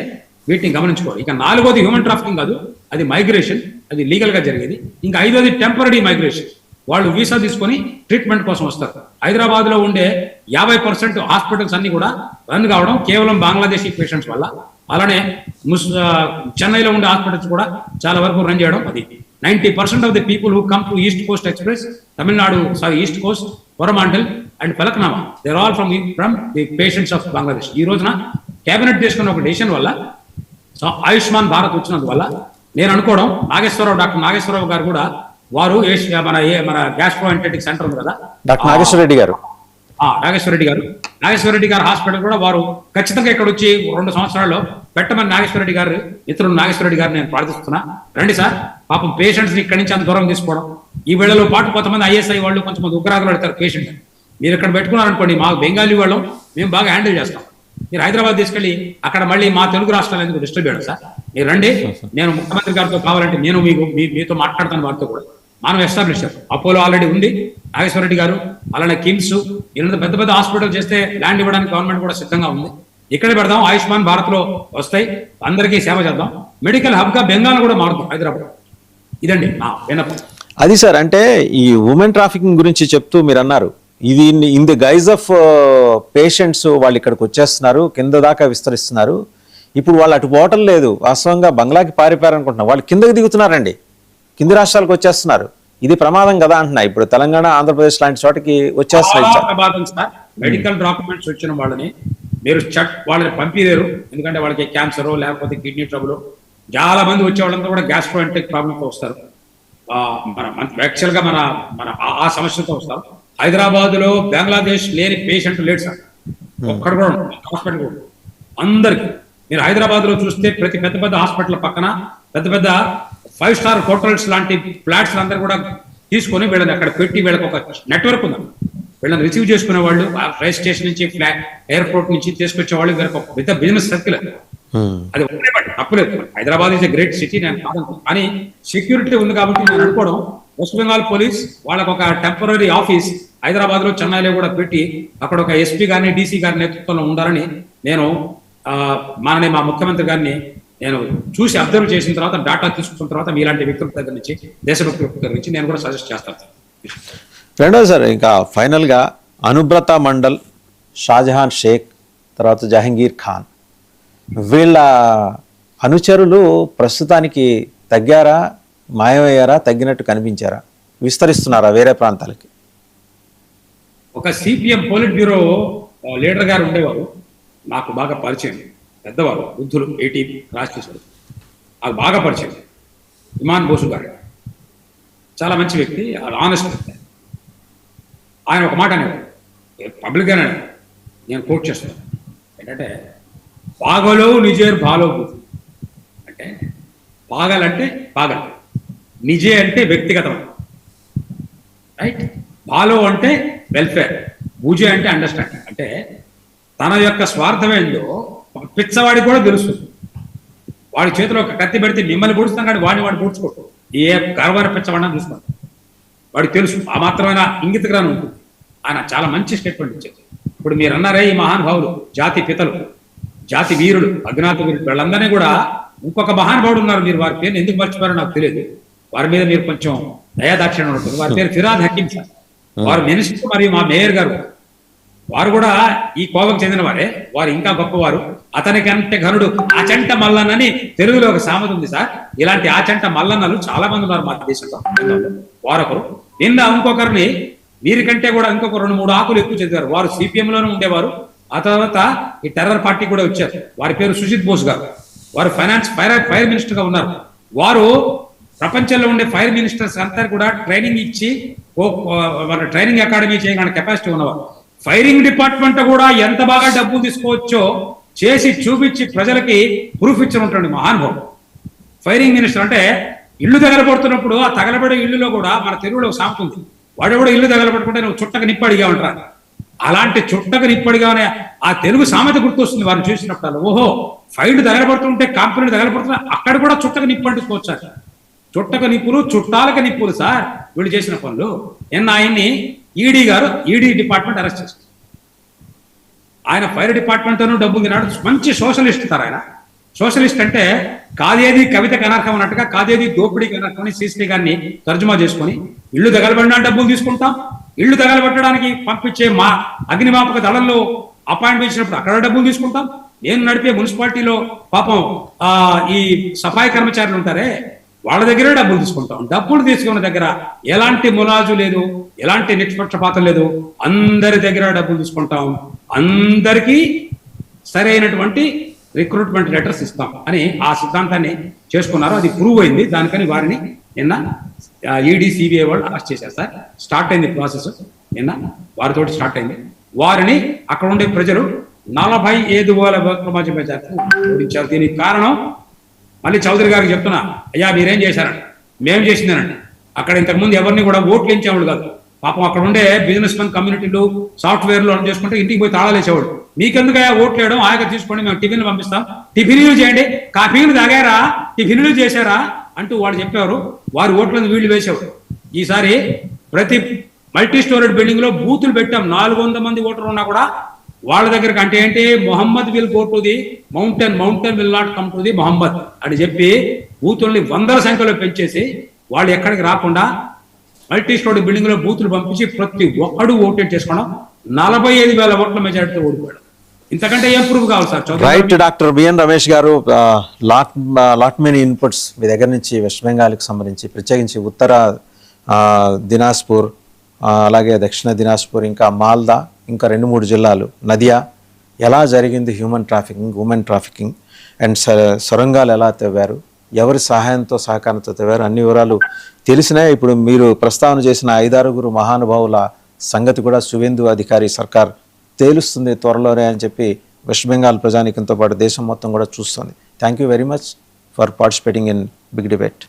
వీటిని గమనించుకోవాలి. ఇక 4వది హ్యూమన్ ట్రాఫికింగ్ కాదు, అది మైగ్రేషన్, అది లీగల్ గా జరిగేది. ఇంకా 5వది టెంపరీ మైగ్రేషన్. వాళ్ళు వీసా తీసుకొని ట్రీట్మెంట్ కోసం వస్తారు. హైదరాబాద్ లో ఉండే 50% హాస్పిటల్స్ అన్ని కూడా రన్ కావడం కేవలం బంగ్లాదేశీ పేషెంట్స్ వల్ల. అలానే చెన్నైలో ఉండే హాస్పిటల్స్ కూడా చాలా వరకు రన్ చేయడం. అది 90% of the people who come to East Coast Express, Tamil Nadu East Coast, Coromandel and Falaknuma, they are all from the patients of Bangladesh. ఈ రోజున కేబినెట్ తీసుకున్న ఒక డెసిషన్ వల్ల, ఆయుష్మాన్ భారత్ వచ్చినందువల్ల నేను అనుకోవడం, డాక్టర్ నాగేశ్వరరావు గారు కూడా వారు మన గ్యాస్ట్రోఎంటరిటిక్ సెంటర్ ఉంది కదా, డాక్టర్ నాగేశ్వరరెడ్డి గారు నాగేశ్వరరెడ్డి గారు హాస్పిటల్ కూడా వారు ఖచ్చితంగా ఇక్కడ వచ్చి 2 సంవత్సరాల్లో పెట్టమని నాగేశ్వరరెడ్డి గారు మిత్రులు నాగేశ్వరరెడ్డి గారు నేను ప్రార్థిస్తున్నా. రండి సార్, పాపం పేషెంట్స్ ని ఇక్కడి నుంచి అంత దూరం తీసుకోవడం. ఈ వేళలో పాటు కొంతమంది ఐఎస్ఐ వాళ్ళు కొంతమంది ఉగ్రవాదులు పెడతారు పేషెంట్. మీరు ఇక్కడ పెట్టుకున్నారనుకోండి, మా బెంగాలీ వాళ్ళం మేము బాగా హ్యాండిల్ చేస్తాం. మీరు హైదరాబాద్ తీసుకెళ్లి అక్కడ మళ్ళీ మా తెలుగు రాష్ట్రాలు ఎందుకు డిస్టర్బ్ చేయడం సార్? మీరు రండి, నేను ముఖ్యమంత్రి గారితో కావాలంటే నేను మీతో మాట్లాడతాను. వారితో కూడా మనం ఎస్టాబ్లిష్ చేస్తాం. అపోలో ఆల్రెడీ ఉంది, నాగేశ్వరరెడ్డి గారు, అలానే కిమ్స్, ఇలాంటి పెద్ద పెద్ద హాస్పిటల్ చేస్తే ల్యాండ్ ఇవ్వడానికి గవర్నమెంట్ కూడా సిద్ధంగా ఉంది. ఇక్కడే పెడదాం, ఆయుష్మాన్ భారత్ లో వస్తాయి, అందరికీ సేవ చేద్దాం. మెడికల్ హబ్ గా బెంగాల్ కూడా మారుతాం హైదరాబాద్. ఇదండి నా విన్నపం. అది సార్, అంటే ఈ ఉమెన్ ట్రాఫికింగ్ గురించి చెప్తూ మీరు అన్నారు, ఇది in the guys of patients వాళ్ళు ఇక్కడికి వచ్చేస్తున్నారు, కింద దాకా విస్తరిస్తున్నారు. ఇప్పుడు వాళ్ళు అటు పోవటం లేదు, వాస్తవంగా బంగ్లాకి పారిపోయారనుకుంటున్నారు, వాళ్ళు కిందకి దిగుతున్నారండి, కింది రాష్ట్రాలకు వచ్చేస్తున్నారు. ఇది ప్రమాదం కదా అంటున్నా. ఇప్పుడు తెలంగాణ, ఆంధ్రప్రదేశ్ లాంటి చోటకి వచ్చేస్తున్నారు. మెడికల్ డాక్యుమెంట్స్ వచ్చిన వాళ్ళని మీరు వాళ్ళని పంపిలేరు, ఎందుకంటే వాళ్ళకి క్యాన్సర్ లేకపోతే కిడ్నీ ట్రబుల్. చాలా మంది వచ్చే వాళ్ళంతా కూడా గ్యాస్ట్రోఎంటరిక్ ప్రాబ్లంతో వస్తారు. యాక్చువల్ గా మన ఆ సమస్యతో వస్తారు. హైదరాబాద్ లో బంగ్లాదేశ్ లేని పేషెంట్ లేడు సార్, ఒక్కడ కూడా హాస్పిటల్ కూడా. అందరికి మీరు హైదరాబాద్ లో చూస్తే ప్రతి పెద్ద పెద్ద హాస్పిటల్ పక్కన పెద్ద పెద్ద 5 స్టార్ హోటల్స్ లాంటి ఫ్లాట్స్ అందరూ కూడా తీసుకొని వీళ్ళని అక్కడ పెట్టి వీళ్ళకి ఒక నెట్వర్క్ ఉంది. వీళ్ళని రిసీవ్ చేసుకునే వాళ్ళు రైల్ స్టేషన్ నుంచి ఎయిర్పోర్ట్ నుంచి తీసుకొచ్చే వాళ్ళు వీళ్ళకి ఒక పెద్ద బిజినెస్ సర్కిల్. అది ఒకటే తప్పులేదు. Hyderabad is a great city, నేను కాదు, కానీ సెక్యూరిటీ ఉంది కాబట్టి నేను అనుకోవడం వెస్ట్ బెంగాల్ పోలీస్ వాళ్ళకు ఒక టెంపరీ ఆఫీస్ హైదరాబాద్ లో, చెన్నైలో కూడా పెట్టి అక్కడ ఒక ఎస్పీ గారిని, డీసీ గారి నేతృత్వంలో ఉండాలని నేను మా ముఖ్యమంత్రి గారిని నేను చూసి అబ్జర్వ్ చేసిన తర్వాత, డాటా తీసుకున్న తర్వాత మీలాంటి వ్యక్తుల దగ్గర నుంచి, దేశభక్తి వ్యక్తుల దగ్గర నుంచి నేను కూడా సజెస్ట్ చేస్తాను. రెండోది సార్, ఇంకా ఫైనల్గా అనుబ్రత మండల్, షాజహాన్ షేక్, తర్వాత జహంగీర్ ఖాన్, వీళ్ళ అనుచరులు ప్రస్తుతానికి తగ్గారా, మాయమయ్యారా, తగ్గినట్టు కనిపించారా? విస్తరిస్తున్నారా వేరే ప్రాంతాలకి? ఒక సిపిఎం పోలిట్ బ్యూరో లీడర్ గారు ఉండేవారు, నాకు బాగా పరిచయం, పెద్దవారు, బుద్ధులు 80 క్రాస్ చేశారు, నాకు బాగా పరిచయం. ఇమాన్ బోసు గారు చాలా మంచి వ్యక్తి, ఆనెస్ట్ వ్యక్తి. ఆయన ఒక మాట అనేవారు, పబ్లిక్గానే నేను కోట్ చేస్తున్నాను, ఏంటంటే పాగలో నిజేర్ భాలో బుద్ధి అంటే పాగలంటే పాగల్, నిజే అంటే వ్యక్తిగతం, రైట్, భాలో అంటే వెల్ఫేర్, పూజ అంటే అండర్స్టాండింగ్. అంటే తన యొక్క స్వార్థమేందో పిచ్చవాడికి కూడా తెలుస్తుంది. వాడి చేతిలో ఒక కత్తి పెడితే మిమ్మల్ని పొడుస్తాం కానీ వాడిని పొడుచుకోడు. ఏ గర్వాన్ని పిచ్చవాడిని చూసుకోండి, వాడికి తెలుసు. ఆ మాత్రమైన ఇంగిత జ్ఞానం ఉంటుంది. ఆయన చాలా మంచి స్టేట్మెంట్ ఇచ్చారు. ఇప్పుడు మీరు అన్నారే ఈ మహానుభావులు, జాతి పితలు, జాతి వీరులు, అజ్ఞాత వీరులు, వీళ్ళందరినీ కూడా ఇంకొక మహానుభావుడు ఉన్నారు, మీరు వారి పేరు ఎందుకు మర్చిపోయారో నాకు తెలియదు. వారి మీద మీరు కొంచెం దయాదాక్షిణ్యం ఉంటుంది. వారి పేరు ఫిరాద్ హకీం సార్. వారు మినిస్టర్ మరియు మా మేయర్ గారు, వారు కూడా ఈ కోవకు చెందిన వారే. వారు ఇంకా గొప్పవారు. అతనికంటే ఘనుడు ఆచంట మల్లన్నని తెలుగులో ఒక సామెత ఉంది సార్. ఇలాంటి ఆచంట మల్లన్నలు చాలా మంది ఉన్నారు మా దేశంలో. వారొకరు. నిన్న ఇంకొకరిని వీరికంటే కూడా ఇంకొక 2-3 ఆకులు ఎక్కువ చదివారు. వారు సిపిఎంలోనే ఉండేవారు. ఆ తర్వాత ఈ టెర్రర్ పార్టీ కూడా వచ్చారు. వారి పేరు సుజిత్ బోస్ గారు. వారు ఫైర్ మినిస్టర్ గా ఉన్నారు. వారు ప్రపంచంలో ఉండే ఫైర్ మినిస్టర్స్ అంతా కూడా ట్రైనింగ్ ఇచ్చి వాళ్ళ ట్రైనింగ్ అకాడమీ చేయడానికి కెపాసిటీ ఉన్నవారు. ఫైరింగ్ డిపార్ట్మెంట్ కూడా ఎంత బాగా డబ్బులు తీసుకోవచ్చో చేసి చూపించి ప్రజలకి ప్రూఫ్ ఇచ్చి ఉంటాడు మహానుభావుడు. ఫైరింగ్ మినిస్టర్ అంటే ఇల్లు తగలబడుతున్నప్పుడు ఆ తగలబడే ఇల్లులో కూడా మన తెలుగులో సామెత ఉంది, వాడు కూడా ఇల్లు తగలబడుకుంటే నువ్వు చుట్టకు నిప్పడిగా ఉంటారు. అలాంటి చుట్టకు నిప్పడిగానే ఆ తెలుగు సామెత గుర్తొస్తుంది వారిని చూసినప్పుడు. ఓహో, ఫైర్లు తగలబడుతుంటే కంపెనీలు తగలబడుతున్నా అక్కడ కూడా చుట్టకు నిప్పంటుకోవచ్చు. చుట్టక నిప్పులు చుట్టాలక నిప్పులు సార్ వీళ్ళు చేసిన పనులు. ఆయన్ని ఈడీ డిపార్ట్మెంట్ అరెస్ట్ చేశారు. ఆయన ఫైర్ డిపార్ట్మెంట్ డబ్బులు తిన్నాడు. మంచి సోషలిస్ట్ సార్ ఆయన. సోషలిస్ట్ అంటే కాదేది కవితకు అనర్హం అన్నట్టుగా కాదేది దోపిడీకి అనర్హం అని శ్రీశ్రీ గారిని తర్జుమా చేసుకుని ఇల్లు తగలబడినా డబ్బులు తీసుకుంటాం, ఇల్లు తగలబెట్టడానికి పంపించే మా అగ్నిమాపక దళంలో అపాయింట్ చేసినప్పుడు అక్కడ డబ్బులు తీసుకుంటాం, నేను నడిపే మున్సిపాలిటీలో పాపం ఈ సఫాయి కర్మచారులు ఉంటారే వాళ్ళ దగ్గరే డబ్బులు తీసుకుంటాం. డబ్బులు తీసుకున్న దగ్గర ఎలాంటి ములాజు లేదు, ఎలాంటి నిష్పక్షపాతం లేదు, అందరి దగ్గర డబ్బులు తీసుకుంటాం, అందరికీ సరైనటువంటి రిక్రూట్మెంట్ లెటర్స్ ఇస్తాం అని ఆ సిద్ధాంతాన్ని చేసుకున్నారు. అది ప్రూవ్ అయింది. దానికని వారిని నిన్న ఈడీ సిబిఐ వాళ్ళు అరెస్ట్ చేశారు సార్. స్టార్ట్ అయింది ప్రాసెస్, నిన్న వారితోటి స్టార్ట్ అయింది. వారిని అక్కడ ఉండే ప్రజలు 45,000 ఓట్ల మెజార్టీతో ఓడించారు. దీనికి కారణం మళ్ళీ చౌదరి గారికి చెప్తున్నా, అయ్యా మీరేం చేశారండి, మేము చేసిందేనండి. అక్కడ ఇంతకుముందు ఎవరిని కూడా ఓట్లు ఇచ్చేవాడు కాదు. పాపం అక్కడ ఉండే బిజినెస్ మెన్ కమ్యూనిటీలు సాఫ్ట్వేర్లు చేసుకుంటే ఇంటికి పోయి తాళాలు వేసేవాడు. మీకెందుకు ఓట్లు వేయడం, ఆయన తీసుకోండి, మేము టిఫిన్లు పంపిస్తాం, టిఫిన్లు చేయండి, కాఫీలు తాగారా, టిఫిన్లు చేశారా అంటూ వాళ్ళు చెప్పేవారు. వారి ఓట్లను వీళ్ళు వేసేవారు. ఈసారి ప్రతి మల్టీ స్టోరేడ్ బిల్డింగ్ లో బూతులు పెట్టాం. 400 మంది ఓటర్లు ఉన్నా కూడా వాళ్ళ దగ్గరకు అంటే ఏంటి, Mohammed will go to the mountain, mountain will not come to the Mohammed అని చెప్పి బూతుల్ని 100ల సంఖ్యలో పెంచేసి వాళ్ళు ఎక్కడికి రాకుండా మల్టీ స్టోరేడ్ బిల్డింగ్ లో బూతులు పంపించి ప్రతి ఒక్కడు ఓటేట్ చేసుకోవడం 45,000 ఓట్ల మెజారిటీతో ఓడిపోయాడు. ఇంతకంటే ఏం ప్రూఫ్ కావాలి sir? Right. Doctor B N Ramesh గారు, లాట్ మెనీ ఇన్పుట్స్ మీ దగ్గర నుంచి వెస్ట్ బెంగాల్కి సంబంధించి, ప్రత్యేకించి ఉత్తర దినాజ్పూర్, అలాగే దక్షిణ దినాజ్పూర్, ఇంకా మాల్దా, ఇంకా 2-3 జిల్లాలు, నదియా, ఎలా జరిగింది human trafficking, women trafficking, and సొరంగాలు ఎలా తవ్వారు, ఎవరి సహాయంతో సహకారంతో తవ్వారు, అన్ని వివరాలు తెలిసినాయి. ఇప్పుడు మీరు ప్రస్తావన చేసిన 5-6 మహానుభావుల సంగతి కూడా శువేందు అధికారి సర్కార్ తేలుస్తుంది త్వరలోనే అని చెప్పి వెస్ట్ బెంగాల్ ప్రజానీకంతో పాటు దేశం మొత్తం కూడా చూస్తుంది. Thank you very much for participating in big debate.